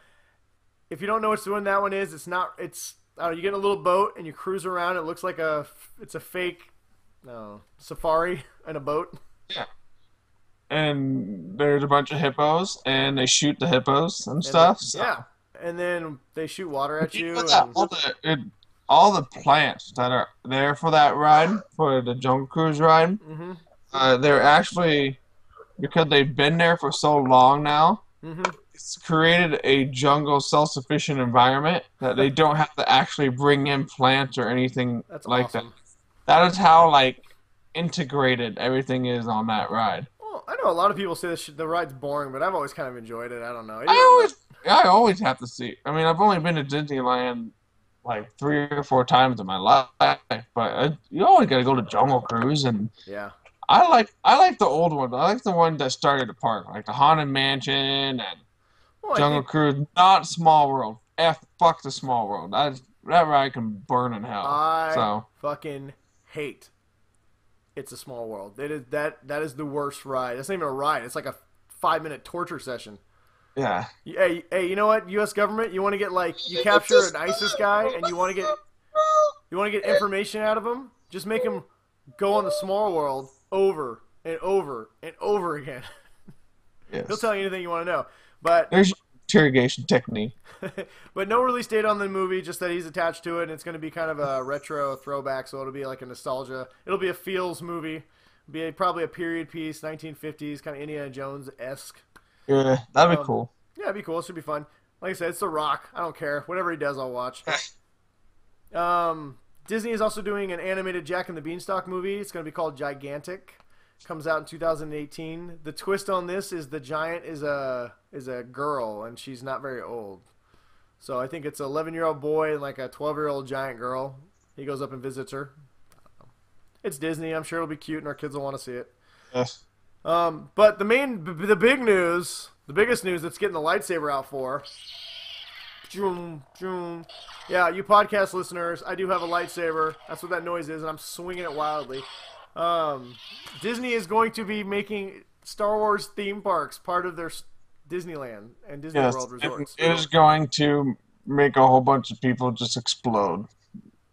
if you don't know what doing that one is, you get in a little boat and you cruise around. It looks like it's a fake safari in a boat. Yeah. And there's a bunch of hippos, and they shoot the hippos and stuff. Yeah, and then they shoot water at you. All the plants that are there for that ride, for the Jungle Cruise ride, they're actually, because they've been there for so long now, it's created a jungle self-sufficient environment that they don't have to actually bring in plants or anything like that. That is how integrated everything is on that ride. I know a lot of people say the ride's boring, but I've always kind of enjoyed it. I don't know. I always have to see. I mean, I've only been to Disneyland 3 or 4 times in my life, but you always got to go to Jungle Cruise, and yeah, I like the old one. I like the one that started the park, like the Haunted Mansion and Jungle Cruise. Not Small World. Fuck the Small World. That ride can burn in hell. I fucking hate It's a Small World. That is the worst ride. That's not even a ride. It's like a 5-minute torture session. Yeah. Hey, you know what? U.S. government, you want to get you capture an ISIS guy and you want to get information out of him? Just make him go on the Small World over and over and over again. Yes. He'll tell you anything you want to know. But there's your interrogation technique. But no release date on the movie, just that he's attached to it, and it's going to be kind of a retro throwback, so it'll be like a nostalgia. It'll be a feels movie. Probably a period piece, 1950s, kind of Indiana Jones-esque. Yeah, that'd be cool. Yeah, it'd be cool. It should be fun. Like I said, it's The Rock. I don't care. Whatever he does, I'll watch. Disney is also doing an animated Jack and the Beanstalk movie. It's going to be called Gigantic. Comes out in 2018. The twist on this is the giant is a girl, and she's not very old. So I think it's an 11-year-old boy and like a 12-year-old giant girl. He goes up and visits her. It's Disney. I'm sure it'll be cute, and our kids will want to see it. Yes. But the biggest news that's getting the lightsaber out for. Yeah, you podcast listeners, I do have a lightsaber. That's what that noise is, and I'm swinging it wildly. Disney is going to be making Star Wars theme parks part of their Disneyland and Disney World resorts. It is going to make a whole bunch of people just explode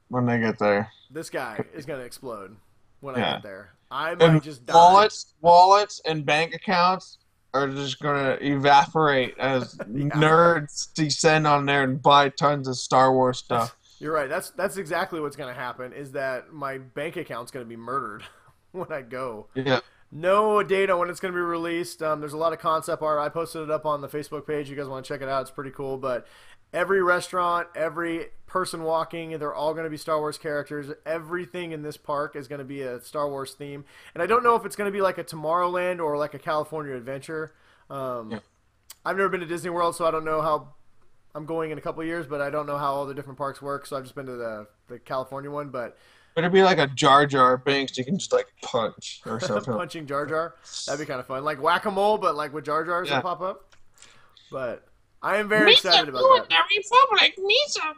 when they get there. This guy is going to explode when I get there. I might just die. Wallets and bank accounts are just going to evaporate as nerds descend on there and buy tons of Star Wars stuff. You're right. That's exactly what's going to happen, is that my bank account's going to be murdered when I go. Yeah. No date on when it's going to be released. There's a lot of concept art. I posted it up on the Facebook page. You guys want to check it out? It's pretty cool. But every restaurant, every person walking, they're all going to be Star Wars characters. Everything in this park is going to be a Star Wars theme. And I don't know if it's going to be like a Tomorrowland or like a California Adventure. Yeah. I've never been to Disney World, so I don't know how. I'm going in a couple of years, but I don't know how all the different parks work. So I've just been to the California one, but. It'd be like a Jar Jar Binks you can just like punch or something. Punching Jar Jar. That'd be kind of fun. Like Whack-A-Mole, but like with Jar Jars that pop up. But I am very excited about that. The Republic, Misa.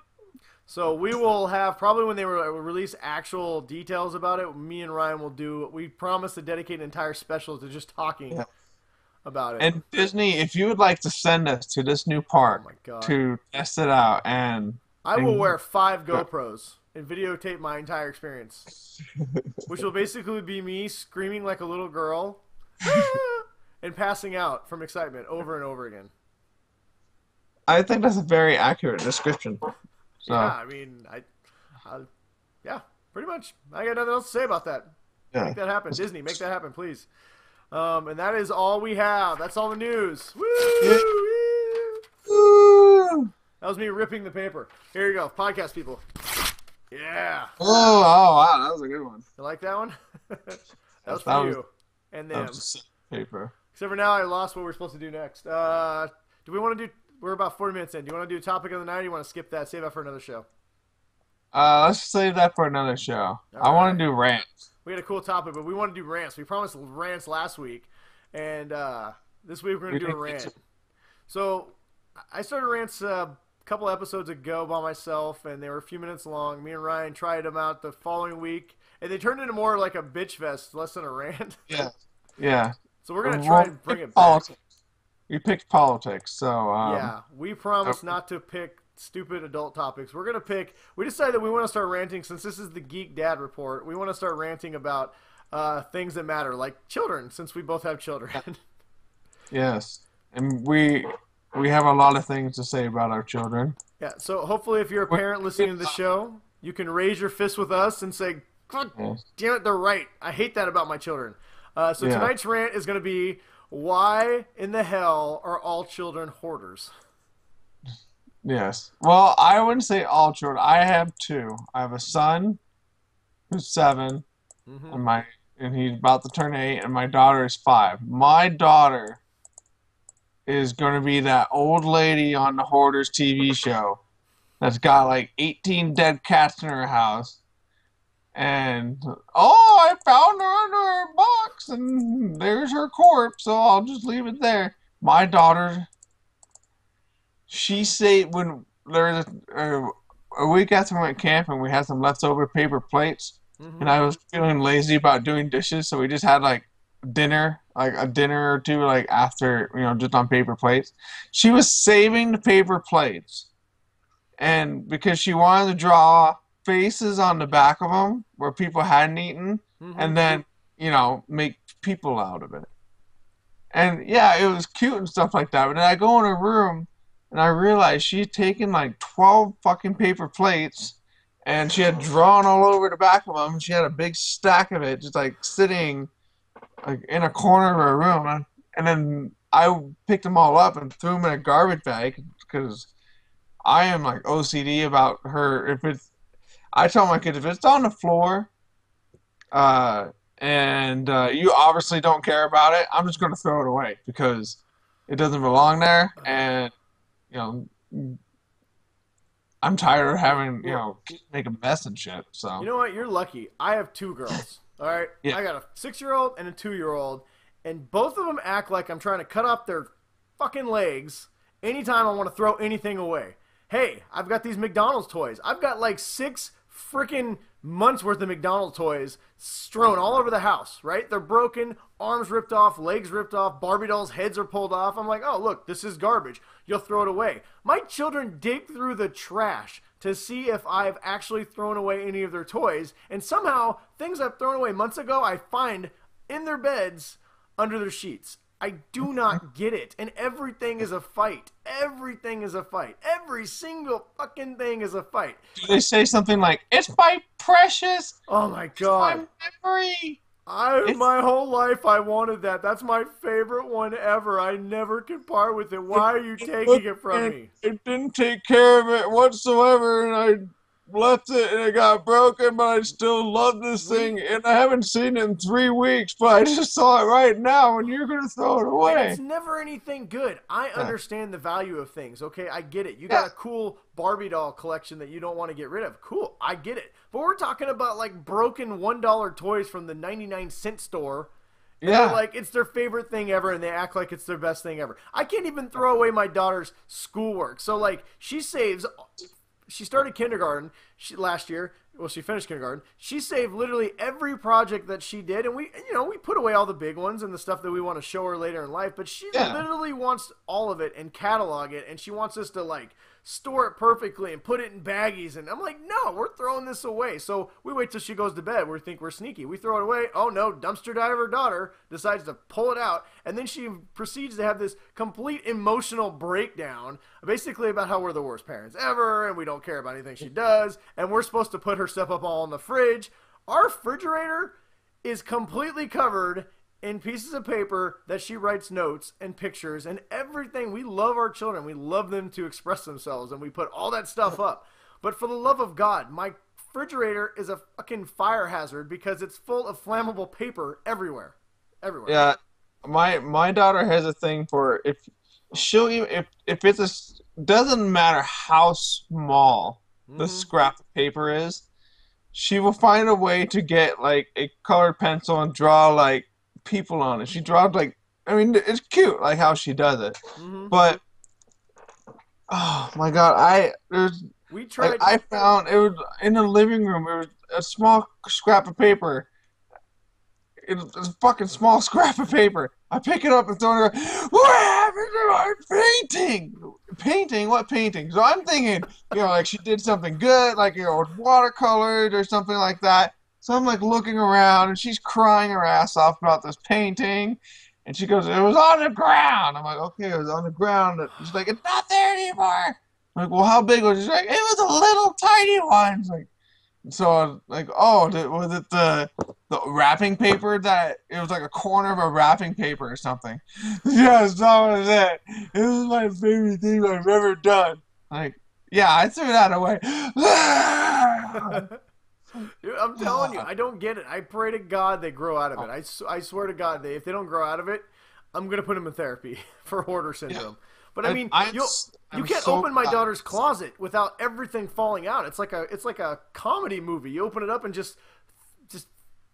So we will have, probably when they release actual details about it, me and Ryan will do, we promise to dedicate an entire special to just talking about it. And Disney, if you would like to send us to this new park to test it out, and I will wear 5 GoPros and videotape my entire experience, which will basically be me screaming like a little girl and passing out from excitement over and over again. I think that's a very accurate description. So. Yeah, I mean, yeah, pretty much. I got nothing else to say about that. Yeah. Make that happen. Disney, make that happen, please. And that is all we have. That's all the news. Woo! Woo! That was me ripping the paper. Here you go, podcast people. Yeah. Oh, wow, that was a good one. You like that one? That was for you and them. Paper. Except for now, I lost what we're supposed to do next. Do we want to do? We're about 40 minutes in. Do you want to do a topic of the night? Or you want to skip that? Save that for another show. Let's save that for another show. I want to do rants. We had a cool topic, but we want to do rants. We promised rants last week, and this week we're going to do a rant. So I started rants a couple episodes ago by myself, and they were a few minutes long. Me and Ryan tried them out the following week, and they turned into more like a bitch fest, less than a rant. Yeah, yeah. So we're going to try and bring it back. Politics. We picked politics, so... yeah, we promised not to pick stupid adult topics. We're going to pick... We decided that we want to start ranting, since this is the Geek Dad Report, we want to start ranting about things that matter, like children, since we both have children. Yes, and we have a lot of things to say about our children. Yeah, so hopefully if you're a parent listening to the show, you can raise your fist with us and say, God damn it, they're right. I hate that about my children. So tonight's rant is going to be... Why in the hell are all children hoarders? Yes. Well, I wouldn't say all children. I have 2. I have a son who's 7, and he's about to turn 8, and my daughter is 5. My daughter is going to be that old lady on the Hoarders TV show that's got like 18 dead cats in her house. And, I found her under her box, and there's her corpse, so I'll just leave it there. My daughter, she said when there was a week after we went camping, we had some leftover paper plates, and I was feeling lazy about doing dishes, so we just had, like, dinner, like a dinner or two, like, after, just on paper plates. She was saving the paper plates, and because she wanted to draw faces on the back of them where people hadn't eaten, and then make people out of it. And yeah, it was cute and stuff like that, but then I go in her room and I realized she had taken like 12 fucking paper plates and she had drawn all over the back of them. She had a big stack of it just like sitting like in a corner of her room, and then I picked them all up and threw them in a garbage bag because I am like OCD about her. I tell my kids, if it's on the floor, and you obviously don't care about it, I'm just going to throw it away because it doesn't belong there, and I'm tired of having make a mess and shit. So you know what? You're lucky. I have 2 girls. All right, yeah. I got a 6-year-old and a 2-year-old, and both of them act like I'm trying to cut off their fucking legs anytime I want to throw anything away. Hey, I've got these McDonald's toys. I've got like 6 freaking months worth of McDonald's toys strewn all over the house, right? They're broken, arms ripped off, legs ripped off, Barbie dolls' heads are pulled off. I'm like, oh, look, this is garbage. You'll throw it away. My children dig through the trash to see if I've actually thrown away any of their toys, and somehow things I've thrown away months ago I find in their beds under their sheets. I do not get it. And everything is a fight. Everything is a fight. Every single fucking thing is a fight. Do they say something like, it's my precious? Oh my God. It's my memory. It's My whole life I wanted that. That's my favorite one ever. I never can part with it. Why are you taking it from and me? it didn't take care of it whatsoever, and I left it and it got broken, but I still love this We thing, and I haven't seen it in 3 weeks, but I just saw it right now, and you're gonna throw it And it's away. never anything good. I Yeah, understand the value of things. Okay, I get it. You yeah, got a cool Barbie doll collection that you don't want to get rid of. Cool, I get it. But we're talking about like broken $1 toys from the 99-cent store. And they're yeah. like, it's their favorite thing ever, and they act like it's their best thing ever. I can't even throw away my daughter's schoolwork. So, like, she started kindergarten last year. Well, she finished kindergarten. She saved literally every project that she did, and we put away all the big ones and the stuff that we want to show her later in life. But she Yeah. literally wants all of it and catalog it, and she wants us to like store it perfectly and put it in baggies. And I'm like, no, we're throwing this away. So we wait till she goes to bed. We think we're sneaky. We throw it away. Oh no, dumpster diver daughter decides to pull it out, and then she proceeds to have this complete emotional breakdown, basically about how we're the worst parents ever, and we don't care about anything she does, and we're supposed to put her stuff up all in the fridge. Our refrigerator is completely covered in pieces of paper that she writes notes and pictures and everything. We love our children. We love them to express themselves, and we put all that stuff up. But for the love of God, my refrigerator is a fucking fire hazard because it's full of flammable paper everywhere. Everywhere. Yeah, my daughter has a thing for if it's doesn't matter how small the Mm-hmm. scrap of paper is, she will find a way to get like a colored pencil and draw like people on it. She draws like, I mean, it's cute like how she does it, Mm-hmm. but oh my God, I there's We like tried. I found it was in the living room. It was a small scrap of paper. It's a fucking small scrap of paper. I pick it up and throw it. What happened to my painting? Painting? What painting? So I'm thinking, like she did something good, like watercolored or something like that. So I'm like looking around, and she's crying her ass off about this painting, and she goes, "It was on the ground." I'm like, "Okay, it was on the ground." She's like, "It's not there anymore." I'm like, "Well, how big was it?" She's like, "It was a little tiny one." It's like, so I was like, "Oh, was it the wrapping paper that it was like a corner of a wrapping paper or something?" Yes, that was it. It was my favorite thing I've ever done. Like, yeah, I threw that away. Dude, I'm telling you, I don't get it. I pray to God they grow out of it. I swear to God, if they don't grow out of it, I'm gonna put them in therapy for hoarder Yeah, syndrome. But I mean, you I'm can't so open my glad. daughter's closet without everything falling out. It's like a comedy movie. You open it up and just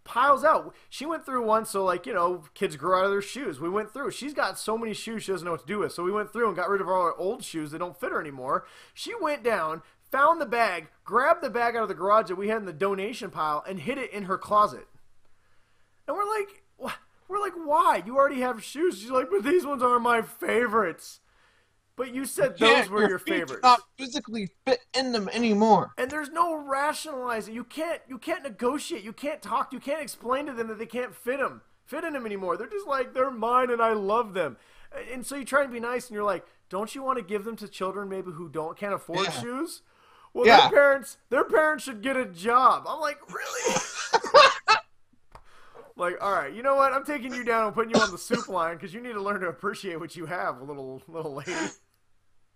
piles out. She went through one, so like kids grow out of their shoes. We went through. She's got so many shoes she doesn't know what to do with. So we went through and got rid of all our old shoes that don't fit her anymore. She went down, found the bag, grabbed the bag out of the garage that we had in the donation pile, and hid it in her closet. And we're like, what? We're like, why? You already have shoes. She's like, but these ones are my favorites. But you said those were Your your feet do not favorites. physically fit in them anymore. And there's no rationalizing. You can't negotiate. You can't talk. You can't explain to them that they can't fit in them anymore. They're just like, they're mine and I love them. And so you try and be nice and you're like, don't you want to give them to children maybe who can't afford Yeah, shoes? Well, yeah. their parents should get a job. I'm like, really? Like, all right, you know what? I'm taking you down and putting you on the soup line because you need to learn to appreciate what you have, little lady.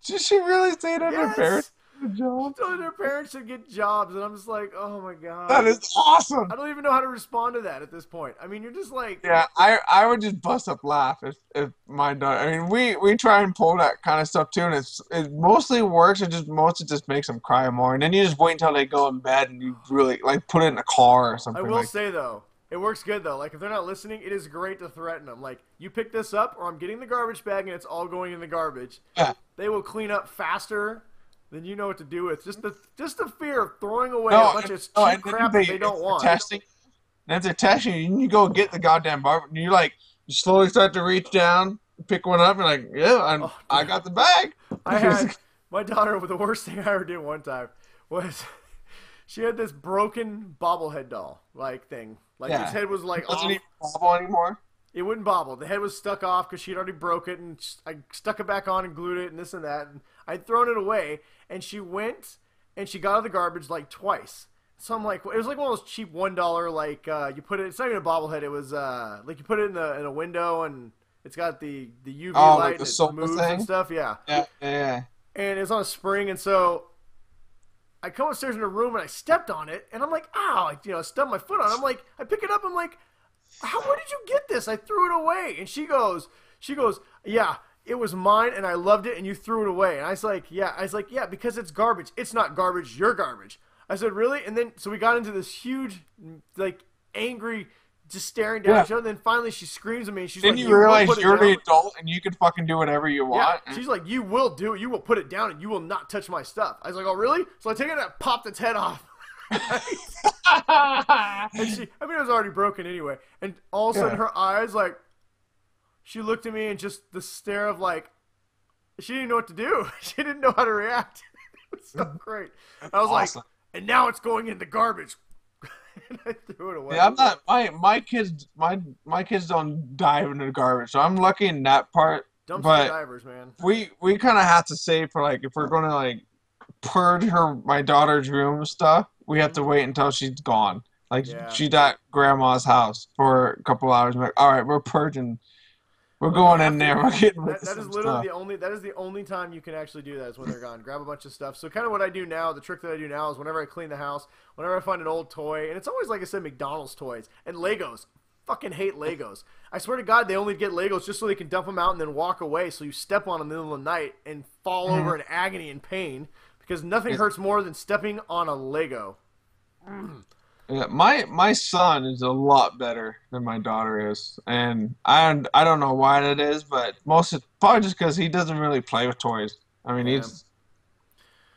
Did she really say that her parents Yes. did a job? So their parents should get jobs, and I'm just like, oh my That god. is awesome. I don't even know how to respond to that at this point. I mean, you're just like, Yeah, I would just bust up laugh if my daughter. I mean, we try and pull that kind of stuff too, and it mostly works. It just mostly just makes them cry more, and then you just wait until they go in bed, and you really like put it in a car or I something will like. say though, it works good though. Like if they're not listening, it is great to threaten them. Like you pick this up, or I'm getting the garbage bag, and it's all going in the garbage. Yeah. They will clean up faster than you know what to do with. Just the fear of throwing away a No, bunch of cheap no, and then crap that they don't if they're want. testing, and if they're testing you, you go get the goddamn bar, and you slowly start to reach down, pick one up, and like, yeah, Oh, I dude. got the bag. I had my daughter. The worst thing I ever did one time was she had this broken bobblehead doll like thing. Like his Yeah, head was it like doesn't off. even wobble anymore. It wouldn't bobble. The head was stuck off because she'd already broke it, and I stuck it back on and glued it, and this and that. And I'd thrown it away, and she went and she got out of the garbage like twice. some like it was like one of those cheap $1 like you put it. It's not even a bobblehead. It was like you put it in a window and it's got the UV Oh, light like the and it solar moves and thing. stuff. Yeah, Yeah, yeah, and it was on a spring, and so I come upstairs in the room and I stepped on it, and I'm like, ow, I stubbed my foot on it. I'm like, I pick it up, I'm like, where did you get this? I threw it away. And she goes, yeah, it was mine and I loved it and you threw it away. And I was like, yeah, because it's garbage. It's not garbage, you're garbage. I said, really? And then, so we got into this huge, like, angry, just staring down yeah. each other. And then finally she screams at me and she's Then like, you will realize put it you're the down? adult and you can fucking do whatever you Yeah, want. she's like, you will do it. You will put it down and you will not touch my stuff. I was like, oh, really? So I take it and I popped its head off. And it was already broken anyway. And all of a sudden her eyes, like, she looked at me and just the stare of like, she didn't know what to do. She didn't know how to react. It was so great. I was awesome. like, and now it's going in the garbage. And I threw it away. Yeah, I'm not. My kids don't dive into the garbage, so I'm lucky in that part. Dumpster But divers, man. we kind of have to save for like if we're gonna like purge my daughter's room and stuff. We have to wait until she's gone. Like she's at grandma's house for a couple hours. We're like, all right, we're purging. We're going in there. We're getting rid of that is some literally stuff. that is the only time you can actually do that is when they're gone. Grab a bunch of stuff. So kind of what I do now, the trick that I do now is whenever I clean the house, whenever I find an old toy, and it's always like I said, McDonald's toys and Legos. Fucking hate Legos. I swear to God, they only get Legos just so they can dump them out and then walk away. So you step on them in the middle of the night and fall over in agony and pain because nothing hurts more than stepping on a Lego. Yeah, my son is a lot better than my daughter is, and I don't know why that is, but probably just because he doesn't really play with toys. I mean,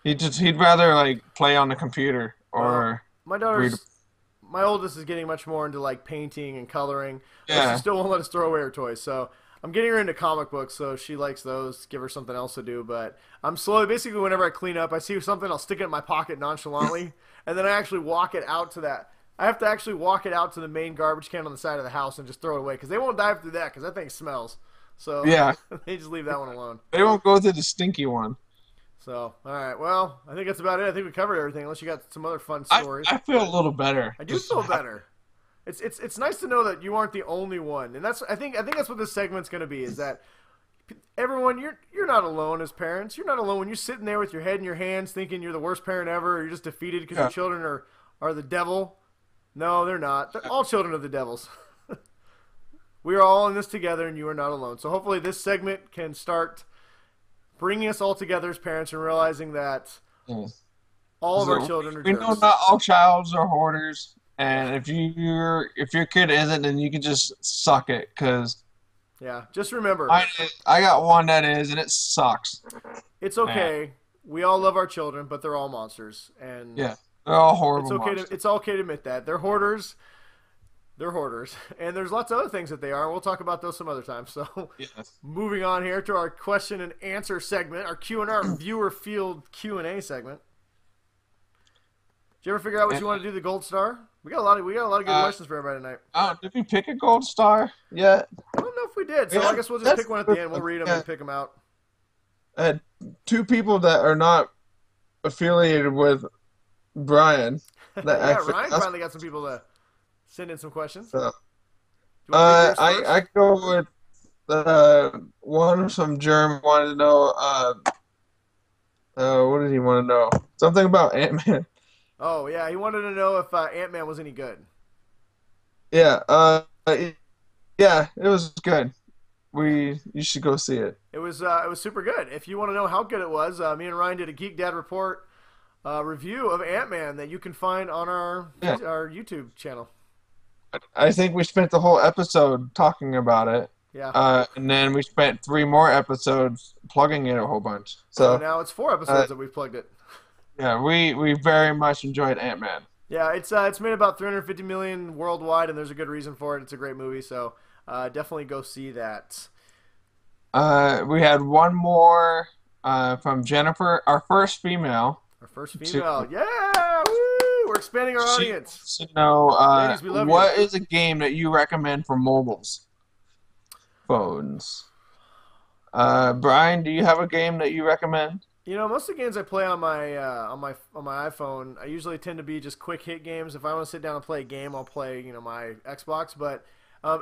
he'd rather like play on the computer or my oldest is getting much more into like painting and coloring. But Yeah. she still won't let us throw away her toys. So I'm getting her into comic books, so she likes those. Give her something else to do. But I'm slowly, basically, whenever I clean up, I see something, I'll stick it in my pocket nonchalantly, and then I actually walk it out to that. I have to actually walk it out to the main garbage can on the side of the house and just throw it away because they won't dive through that because that thing smells. So Yeah. they just leave that one alone. They won't go to the stinky one. So, all right. Well, I think that's about it. I think we covered everything unless you got some other fun stories. I feel a little better. I do feel better. It's nice to know that you aren't the only one, and I think that's what this segment's going to be. Is that everyone you're not alone as parents. You're not alone when you're sitting there with your head in your hands, thinking you're the worst parent ever, or you're just defeated because your children are the devil. No, they're not. They're all children of the devils. We are all in this together, and you are not alone. So hopefully, this segment can start bringing us all together as parents and realizing that all of our children are We jerks. know not all childs are hoarders. And if your kid isn't, then you can just suck it, because Yeah, just remember, I got one that is, and it sucks. it's okay. We all love our children, but they're all monsters, and Yeah, they're all horrible. it's okay to admit that they're hoarders. They're hoarders, and there's lots of other things that they are. And we'll talk about those some other time. So, Yes. moving on here to our question and answer segment, our Q&A viewer field Q&A segment. Did you ever figure out what you want to do the gold star? We got a lot of good questions for everybody tonight. Oh, did we pick a gold star yet? I don't know if we did, so Yeah, I guess we'll just pick one at the end. We'll read them yeah. and pick them out. Two people that are not affiliated with Brian. That Yeah, actually Ryan asked- finally got some people to send in some questions. So, Do you want to read yours first? I go with one from Germ wanted to know what did he want to know? Something about Ant-Man. Oh, yeah, he wanted to know if Ant-Man was any good. Yeah, yeah, it was good. You should go see it. It was super good. If you want to know how good it was, me and Ryan did a Geek Dad Report review of Ant-Man that you can find on our YouTube channel. I think we spent the whole episode talking about it. Yeah. And then we spent 3 more episodes plugging it a whole bunch. So So now it's 4 episodes that we've plugged it. yeah, we very much enjoyed Ant-Man. Yeah, it's made about 350 million worldwide, and there's a good reason for it. It's a great movie, so definitely go see that. We had one more from Jennifer, our first female. Our first female. Yeah! Woo! We're expanding our audience. She wants to know Ladies, we love what you. is a game that you recommend for mobiles? Phones. Brian, do you have a game that you recommend? Most of the games I play on my iPhone, I usually tend to be just quick hit games. If I want to sit down and play a game, I'll play my Xbox. But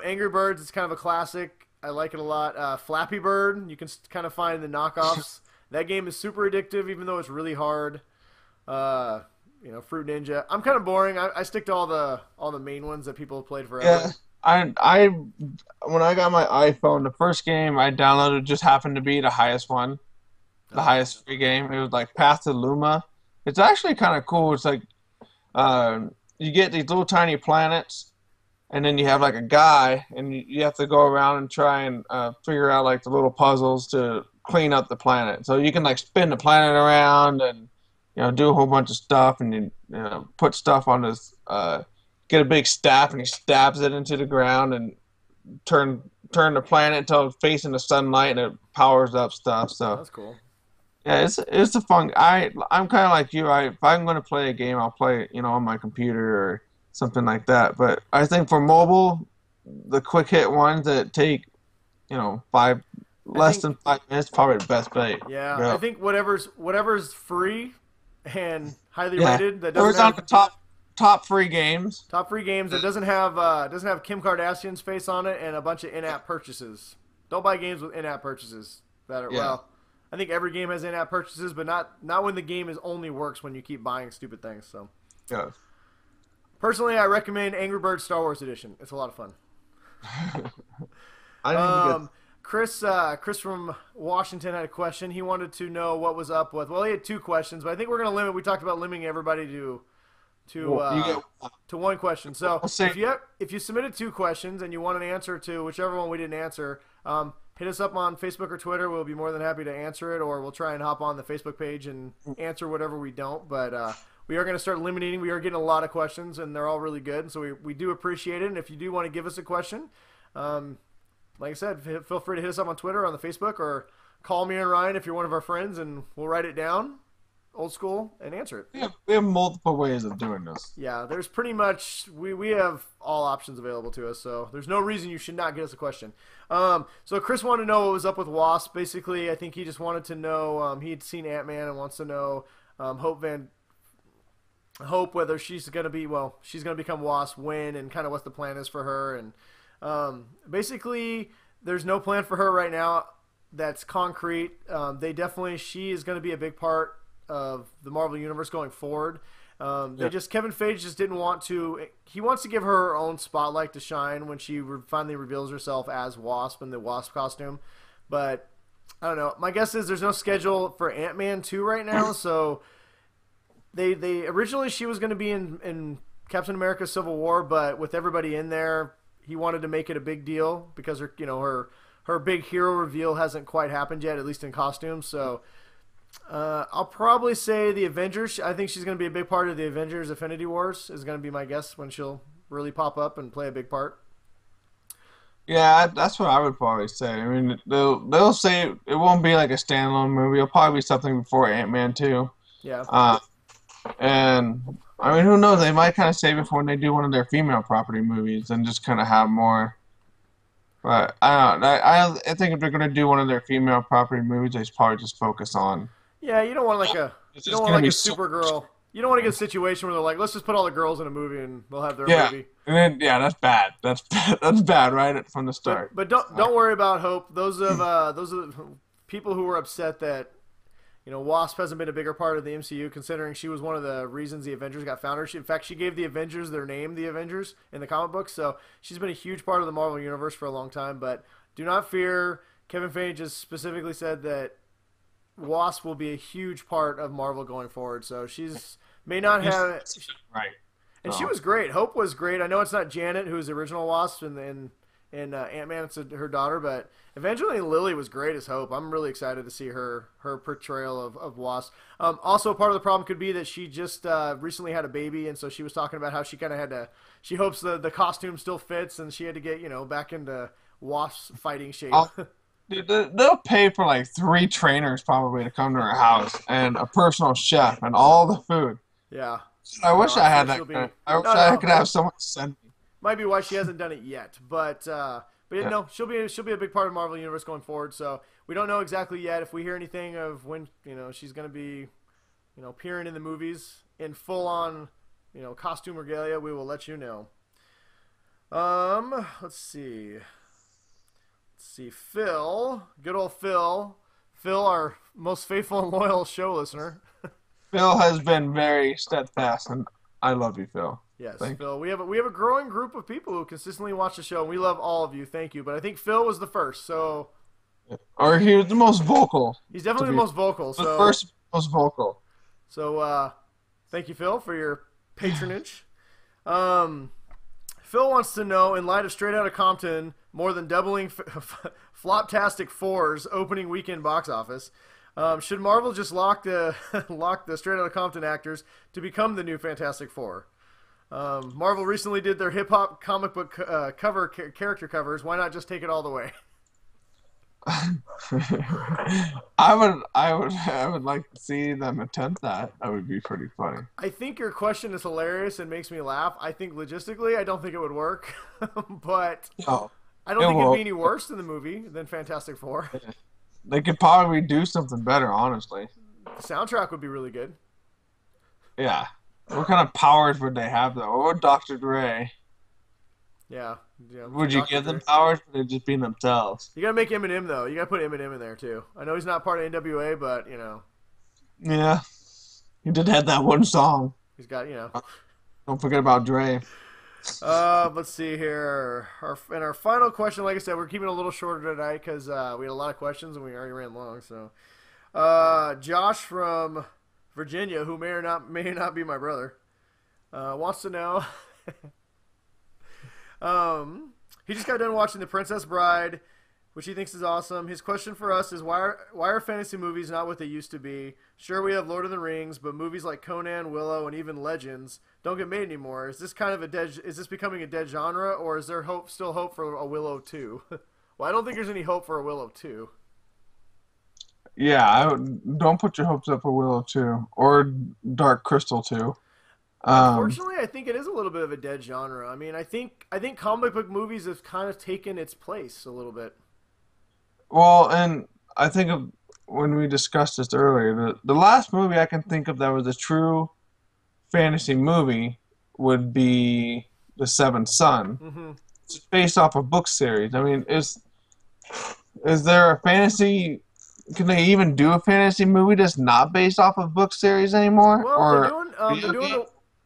Angry Birds, it's kind of a classic. I like it a lot. Flappy Bird, you can kind of find the knockoffs. That game is super addictive, even though it's really hard. Fruit Ninja. I'm kind of boring. I stick to all the main ones that people have played forever. Yeah, I when I got my iPhone, the first game I downloaded just happened to be the highest one, the Oh, highest free game. It was like Path to Luma. It's actually kind of cool. It's like you get these little tiny planets, and then you have like a guy, and you have to go around and try and figure out like the little puzzles to clean up the planet. So you can like spin the planet around and do a whole bunch of stuff, and put stuff on this. Get a big staff, and he stabs it into the ground and turn the planet until it's facing the sunlight, and it powers up stuff. So that's cool. yeah, it's a fun. I'm kind of like you. If I'm going to play a game, I'll play it, on my computer or something like that. But I think for mobile, the quick hit ones that take, less than 5 minutes, probably the best bet. Yeah, Yeah. I think whatever's free and highly Yeah. rated that Or doesn't it's on have the top free games. top free games that doesn't have Kim Kardashian's face on it and a bunch of in-app purchases. Don't buy games with in-app purchases. Yeah. I think every game has in-app purchases, but not when the game only works when you keep buying stupid things. So Yeah. personally, I recommend Angry Birds Star Wars Edition. It's a lot of fun. I didn't get. Chris from Washington had a question. He wanted to know what was up with. Well, he had two questions, but I think we're going to limit. We talked about limiting everybody to one question. So if you submitted two questions and you want an answer to whichever one we didn't answer, hit us up on Facebook or Twitter. We'll be more than happy to answer it, or we'll try and hop on the Facebook page and answer whatever we don't. But we are going to start limiting. We are getting a lot of questions, and they're all really good. So we do appreciate it. And if you do want to give us a question, like I said, feel free to hit us up on Twitter, on the Facebook, or call me and Ryan if you're one of our friends, and we'll write it down, old school, and answer it. We have multiple ways of doing this. Yeah, there's pretty much we have all options available to us, so there's no reason you should not get us a question. So Chris wanted to know what was up with Wasp. Basically, I think he just wanted to know he had seen Ant-Man and wants to know Hope whether she's going to become Wasp when, and kind of what the plan is for her. And basically, there's no plan for her right now that's concrete. She is going to be a big part of the Marvel Universe going forward. Kevin Feige just didn't want to. He wants to give her own spotlight to shine when she finally reveals herself as Wasp in the Wasp costume. But I don't know. My guess is there's no schedule for Ant-Man 2 right now. So they originally she was going to be in Captain America: Civil War, but with everybody in there, he wanted to make it a big deal because her big hero reveal hasn't quite happened yet, at least in costume. So I'll probably say the Avengers. I think she's going to be a big part of the Avengers Infinity Wars is going to be my guess when she'll really pop up and play a big part. Yeah, that's what I would probably say. I mean, they'll say it won't be like a standalone movie. It'll probably be something before Ant-Man 2. Yeah. And I mean, who knows? They might kind of save it for when they do one of their female property movies and just kind of have more. But I don't know. I think if they're going to do one of their female property movies, they should probably just focus on. Yeah, you don't want a Supergirl. You don't want to get a situation where they're like, let's just put all the girls in a movie and they'll have their movie. And then, that's bad. That's bad right from the start. But don't worry about Hope. Those are the people who were upset that Wasp hasn't been a bigger part of the MCU, considering she was one of the reasons the Avengers got founded. In fact, she gave the Avengers their name, the Avengers, in the comic books. So she's been a huge part of the Marvel Universe for a long time. But do not fear. Kevin Feige has specifically said that Wasp will be a huge part of Marvel going forward. So may not have right. And she was great. Hope was great. I know it's not Janet, who was the original Wasp, and Ant-Man, it's her daughter, but Evangeline Lilly was great as Hope. I'm really excited to see her portrayal of Wasp. Also, part of the problem could be that she just recently had a baby, and so she was talking about how she kind of had to. She hopes the costume still fits, and she had to get back into Wasp fighting shape. Dude, they'll pay for like 3 trainers probably to come to her house and a personal chef and all the food. Yeah. I wish I had that. I wish I could have someone send me. Might be why she hasn't done it yet, but But yeah, Yeah. no, she'll be a big part of Marvel Universe going forward. So we don't know exactly yet if we hear anything of when she's going to be appearing in the movies in full on costume regalia. We will let you know. Let's see. Phil, good old Phil. Phil, our most faithful and loyal show listener. Phil has been very steadfast, and I love you, Phil. Yes, Thank Phil. We have a growing group of people who consistently watch the show, and we love all of you. Thank you. But I think Phil was the first, so you. Or he was the most vocal. he's To definitely the be most vocal. the So first most vocal. thank you, Phil, for your patronage. Phil wants to know, in light of Straight Outta Compton more than doubling Floptastic 4's opening weekend box office, should Marvel just lock the Straight Outta Compton actors to become the new Fantastic Four? Marvel recently did their hip hop comic book character covers. Why not just take it all the way? I would like to see them attempt that. That would be pretty funny. I think your question is hilarious and makes me laugh. I think logistically, I don't think it would work, but No, I don't it think it'd won't. be any worse in the movie than Fantastic Four. They could probably do something better, honestly. The soundtrack would be really good. Yeah. What kind of powers would they have though? Or Dr. Dre? Yeah, yeah. Would you Dr. give Dre. them powers? Or they'd just be themselves. You gotta make Eminem though. You gotta put Eminem in there too. I know he's not part of NWA, but Yeah. He did have that one song. he's got Don't forget about Dre. Let's see here. Our final question, like I said, we're keeping it a little shorter tonight because we had a lot of questions and we already ran long. So, Josh from Virginia, who may not be my brother, wants to know. He just got done watching The Princess Bride, which he thinks is awesome. His question for us is why are fantasy movies not what they used to be? Sure, we have Lord of the Rings, but movies like Conan, Willow, and even Legends don't get made anymore. Is this becoming a dead genre, or is there still hope for a Willow 2? Well, I don't think there's any hope for a Willow 2. Yeah, don't put your hopes up for Willow 2 or Dark Crystal 2. Unfortunately, I think it is a little bit of a dead genre. I mean, I think comic book movies have kind of taken its place a little bit. Well, and I think of when we discussed this earlier, the last movie I can think of that was a true fantasy movie would be The Seventh Son. Mm-hmm. It's based off a book series. I mean, is there a fantasy? Can they even do a fantasy movie that's not based off of book series anymore? Well,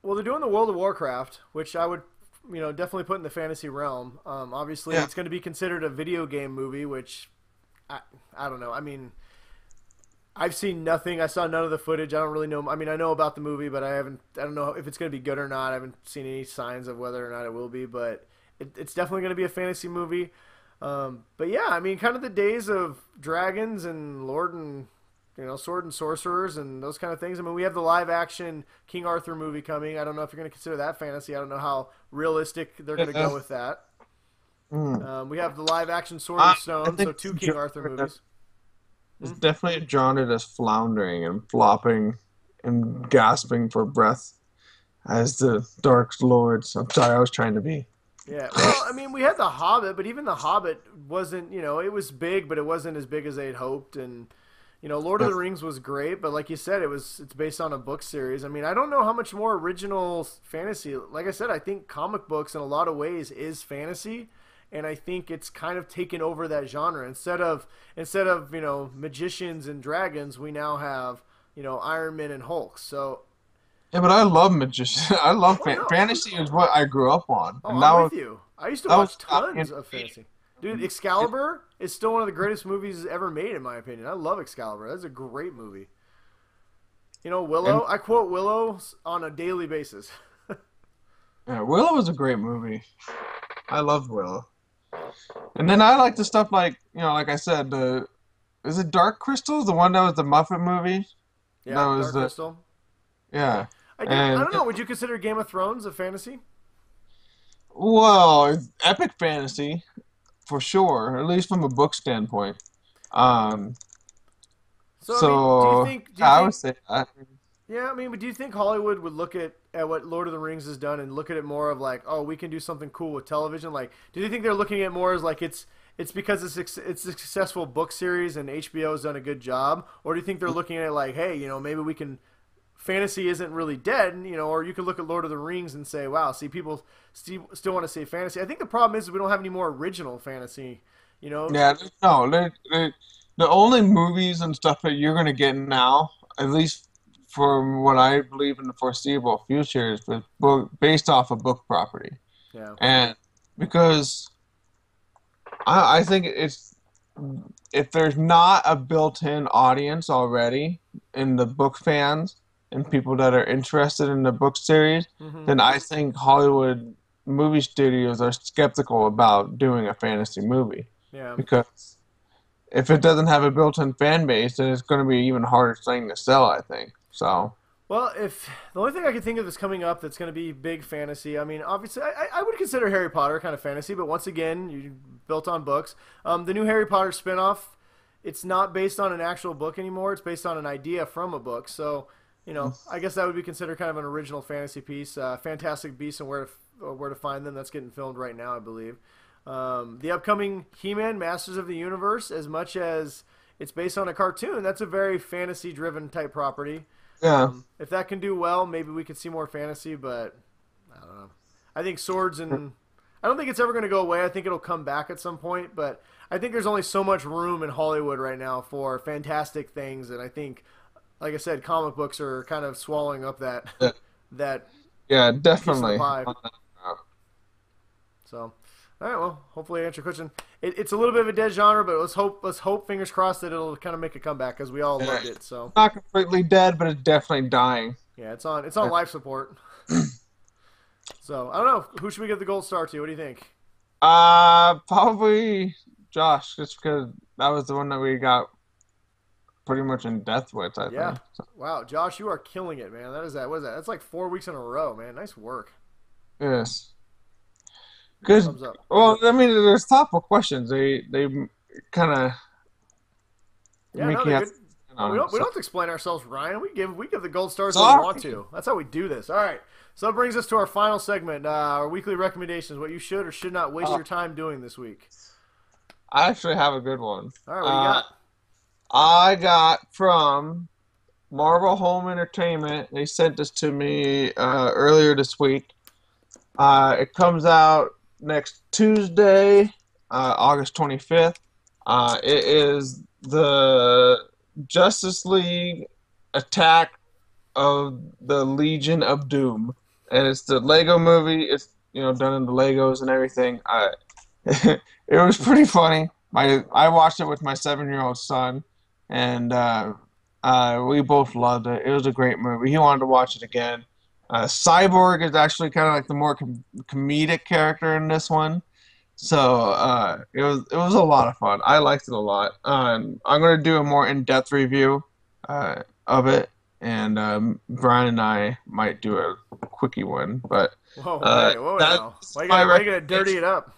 Or they're doing the World of Warcraft, which I would definitely put in the fantasy realm. Obviously, Yeah. it's going to be considered a video game movie, which I don't know. I mean, I've seen nothing. I saw none of the footage. I don't really know. I mean, I know about the movie, but I don't know if it's going to be good or not. I haven't seen any signs of whether or not it will be, but it's definitely going to be a fantasy movie. But yeah, I mean, kind of the days of dragons and sword and sorcerers and those kind of things. I mean, we have the live action King Arthur movie coming. I don't know if you're going to consider that fantasy. I don't know how realistic they're going to go with that. We have the live action Sword and Stone, so 2 King Arthur movies. It's definitely a genre that's floundering and flopping and gasping for breath as the Dark Lords. I'm sorry, I was trying to be. Yeah, well, I mean, we had The Hobbit, but even The Hobbit wasn't, it was big, but it wasn't as big as they'd hoped. And, Lord of the Rings was great, but like you said, it's based on a book series. I mean, I don't know how much more original fantasy. Like I said, I think comic books in a lot of ways is fantasy. And I think it's kind of taken over that genre. Instead of magicians and dragons, we now have Iron Man and Hulk. So Yeah, but I love magician. I love no. fantasy is what I grew up on. Oh, And I'm with you. I used to that watch was tons of fantasy. Dude, Excalibur is still one of the greatest movies ever made, in my opinion. I love Excalibur. That's a great movie. Willow. I quote Willow on a daily basis. Yeah, Willow was a great movie. I loved Willow. And then I like the stuff like like I said, is it Dark Crystal, the one that was the Muppet movie? Yeah, that was Dark Crystal. Yeah. I don't know. Would you consider Game of Thrones a fantasy? Well, it's epic fantasy, for sure, at least from a book standpoint. So, I mean, do you think I would say that. Yeah, I mean, but do you think Hollywood would look at what Lord of the Rings has done and look at it more of like, oh, we can do something cool with television? Like, do you think they're looking at it more as like it's because it's a successful book series and HBO has done a good job, or do you think they're looking at it like, hey, maybe we can fantasy isn't really dead, or you could look at Lord of the Rings and say, wow, see, people still want to say fantasy. I think the problem is we don't have any more original fantasy, you know? Yeah, no, the only movies and stuff that you're gonna get now, at least from what I believe in the foreseeable future, is based off a book property. Yeah. And because I think it's if there's not a built-in audience already in the book fans and people that are interested in the book series, Mm-hmm. then I think Hollywood movie studios are skeptical about doing a fantasy movie Yeah. because if it doesn't have a built-in fan base, then it's going to be an even harder thing to sell, I think. So, Well, if the only thing I can think of that's coming up that's going to be big fantasy, I mean, obviously, I would consider Harry Potter kind of fantasy, but once again, you built on books. The new Harry Potter spinoff, it's not based on an actual book anymore. It's based on an idea from a book. So, I guess that would be considered kind of an original fantasy piece. Fantastic Beasts and Where to Find Them. That's getting filmed right now, I believe. The upcoming He-Man Masters of the Universe, as much as it's based on a cartoon, that's a very fantasy-driven type property. yeah. If that can do well, maybe we could see more fantasy, but I don't know. I think swords and I don't think it's ever going to go away. I think it'll come back at some point, but I think there's only so much room in Hollywood right now for fantastic things, and I think, like I said, comic books are kind of swallowing up that Yeah, that yeah, piece of the definitely. pie. So, all right, well, hopefully I answered your question. It's a little bit of a dead genre, but let's hope, fingers crossed, that it'll kind of make a comeback because we all Yeah. loved it. So, Not completely dead, but it's definitely dying. yeah, it's on life support. So I don't know, who should we give the gold star to? What do you think? Probably Josh, just because that was the one that we got pretty much in depth with, I Yeah. think. So, Wow, Josh, you are killing it, man. That is that. What is that? That's like 4 weeks in a row, man. Nice work. yes. Good. Thumbs up. Well, I mean, there's thoughtful questions. They kind of Yeah, make no, you they're have good. to think No, on we them. don't we So, don't have to explain ourselves, Ryan. We give the gold stars when we sorry. want to. That's how we do this. All right. So that brings us to our final segment, our weekly recommendations. What you should or should not waste Uh, your time doing this week. I actually have a good one. All right, what do you got? I got from Marvel Home Entertainment. They sent this to me earlier this week. It comes out next Tuesday, August 25th. It is the Justice League Attack of the Legion of Doom, and it's the Lego movie. It's done in the Legos and everything. It was pretty funny. I watched it with my 7-year-old son, and we both loved it. It was a great movie. He wanted to watch it again. Cyborg is actually kind of like the more comedic character in this one, so it was a lot of fun. I liked it a lot. I'm gonna do a more in-depth review of it, and Brian and I might do a quickie one. But Whoa, hey, whoa now. that's Why you my gotta dirty recommendation. it up?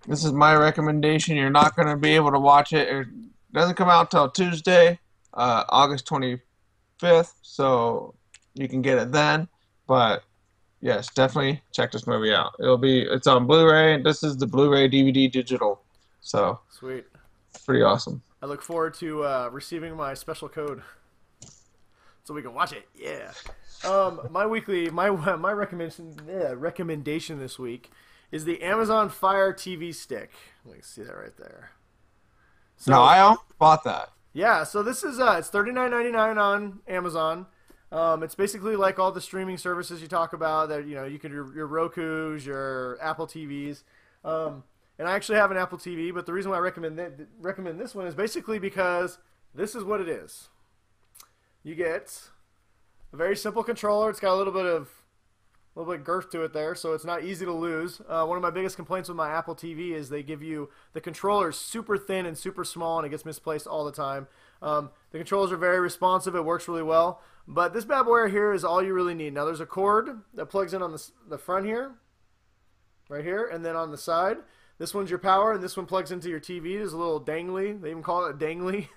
This is my recommendation. You're not gonna be able to watch it. It doesn't come out till Tuesday, August 25th, so you can get it then. But yes, definitely check this movie out. It's on Blu-ray. This is the Blu-ray DVD digital, so Sweet. it's pretty awesome. I look forward to receiving my special code so we can watch it. Yeah. My recommendation this week is the Amazon Fire TV stick. Let me see that right there. So No, I almost bought that. yeah, so this is it's $39.99 on Amazon. It's basically like all the streaming services you talk about that you can your Roku's, your Apple TVs. And I actually have an Apple TV, but the reason why I recommend this one is basically because this is what it is. You get a very simple controller. It's got a little bit of girth to it there, so it's not easy to lose. One of my biggest complaints with my Apple TV is they give you the controller super thin and super small, and it gets misplaced all the time. The controllers are very responsive. It works really well. But this bad boy here is all you really need. Now, there's a cord that plugs in on the front here, right here, and then on the side. This one's your power, and this one plugs into your TV. There's a little dangly. They even call it a dangly.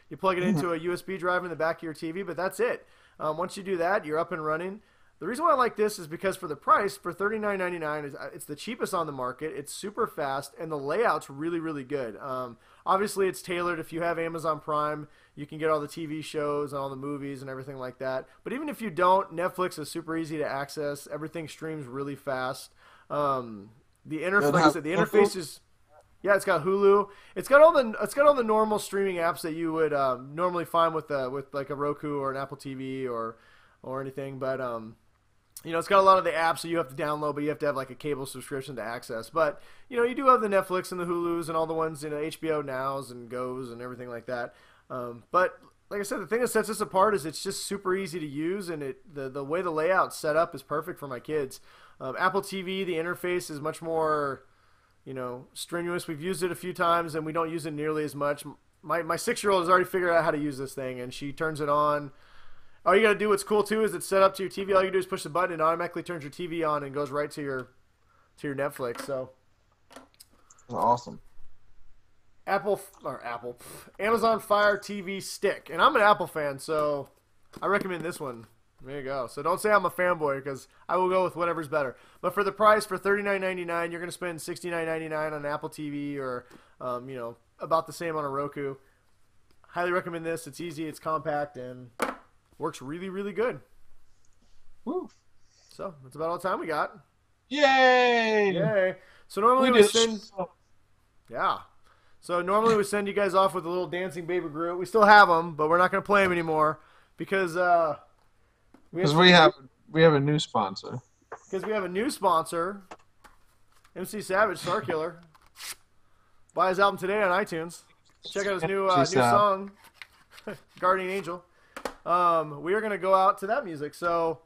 You plug it into a USB drive in the back of your TV, but that's it. Once you do that, you're up and running. The reason why I like this is because for the price, for $39.99, it's the cheapest on the market. It's super fast, and the layout's really, really good. Obviously, it's tailored. If you have Amazon Prime, you can get all the TV shows and all the movies and everything like that. But even if you don't, Netflix is super easy to access. Everything streams really fast. Like I said, the interface is... Yeah, it's got Hulu. It's got all the normal streaming apps that you would normally find with like a Roku or an Apple TV or anything. But it's got a lot of the apps that you have to download, but you have to have like a cable subscription to access. But you do have the Netflix and the Hulus and all the ones, HBO Nows and Goes and everything like that. But like I said, the thing that sets this apart is it's just super easy to use, and the way the layout's set up is perfect for my kids. Apple TV, the interface is much more, strenuous. We've used it a few times, and we don't use it nearly as much. My 6-year-old has already figured out how to use this thing, and she turns it on. All you got to do, what's cool too, is it's set up to your TV. All you do is push the button, and it automatically turns your TV on and goes right to your Netflix. So awesome. Amazon Fire TV Stick, and I'm an Apple fan, so I recommend this one. There you go. So don't say I'm a fanboy, because I will go with whatever's better. But for the price, for $39.99, you're going to spend $69.99 on an Apple TV, or about the same on a Roku. Highly recommend this. It's easy, it's compact, and works really, really good. Woo. So that's about all the time we got. Yay! Yay! So normally we send. Yeah. So normally we send you guys off with a little dancing Baby Groot. We still have them, but we're not going to play them anymore because we have a new sponsor. Because we have a new sponsor, MC Savage, Star Killer. Buy his album today on iTunes. Check out his new song, Guardian Angel. We are going to go out to that music. So,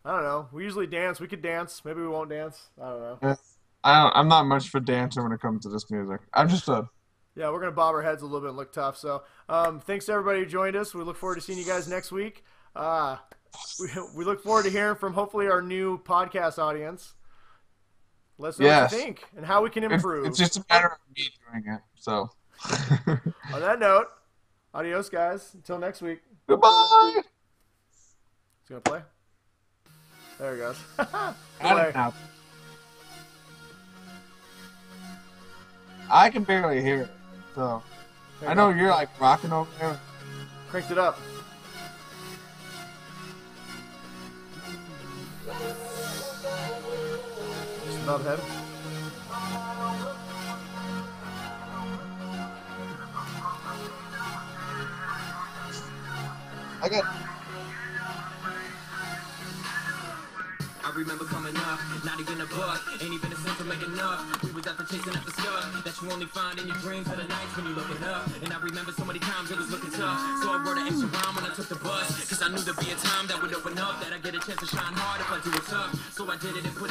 I don't know. We usually dance. We could dance. Maybe we won't dance. I don't know. I'm not much for dancing when it comes to this music. I'm just a... Yeah, we're going to bob our heads a little bit and look tough. So, thanks to everybody who joined us. We look forward to seeing you guys next week. We look forward to hearing from hopefully our new podcast audience. Let us know what you think and how we can improve. It's just a matter of me doing it. So, on that note, adios, guys. Until next week. Goodbye. It's gonna play. There it goes. I can barely hear it. So, I know you're like rocking over there. Cranked it up. Just about ahead. I got. I remember coming up, not even a buck, ain't even a cent to make enough. We was out there chasing after stuff that you only find in your dreams of the nights when you looking up. And I remember so many times it was looking tough, so I wrote an extra rhyme when I took the bus, cause I knew there'd be a time that would open up, that I'd get a chance to shine hard if I do it tough. So I did it and put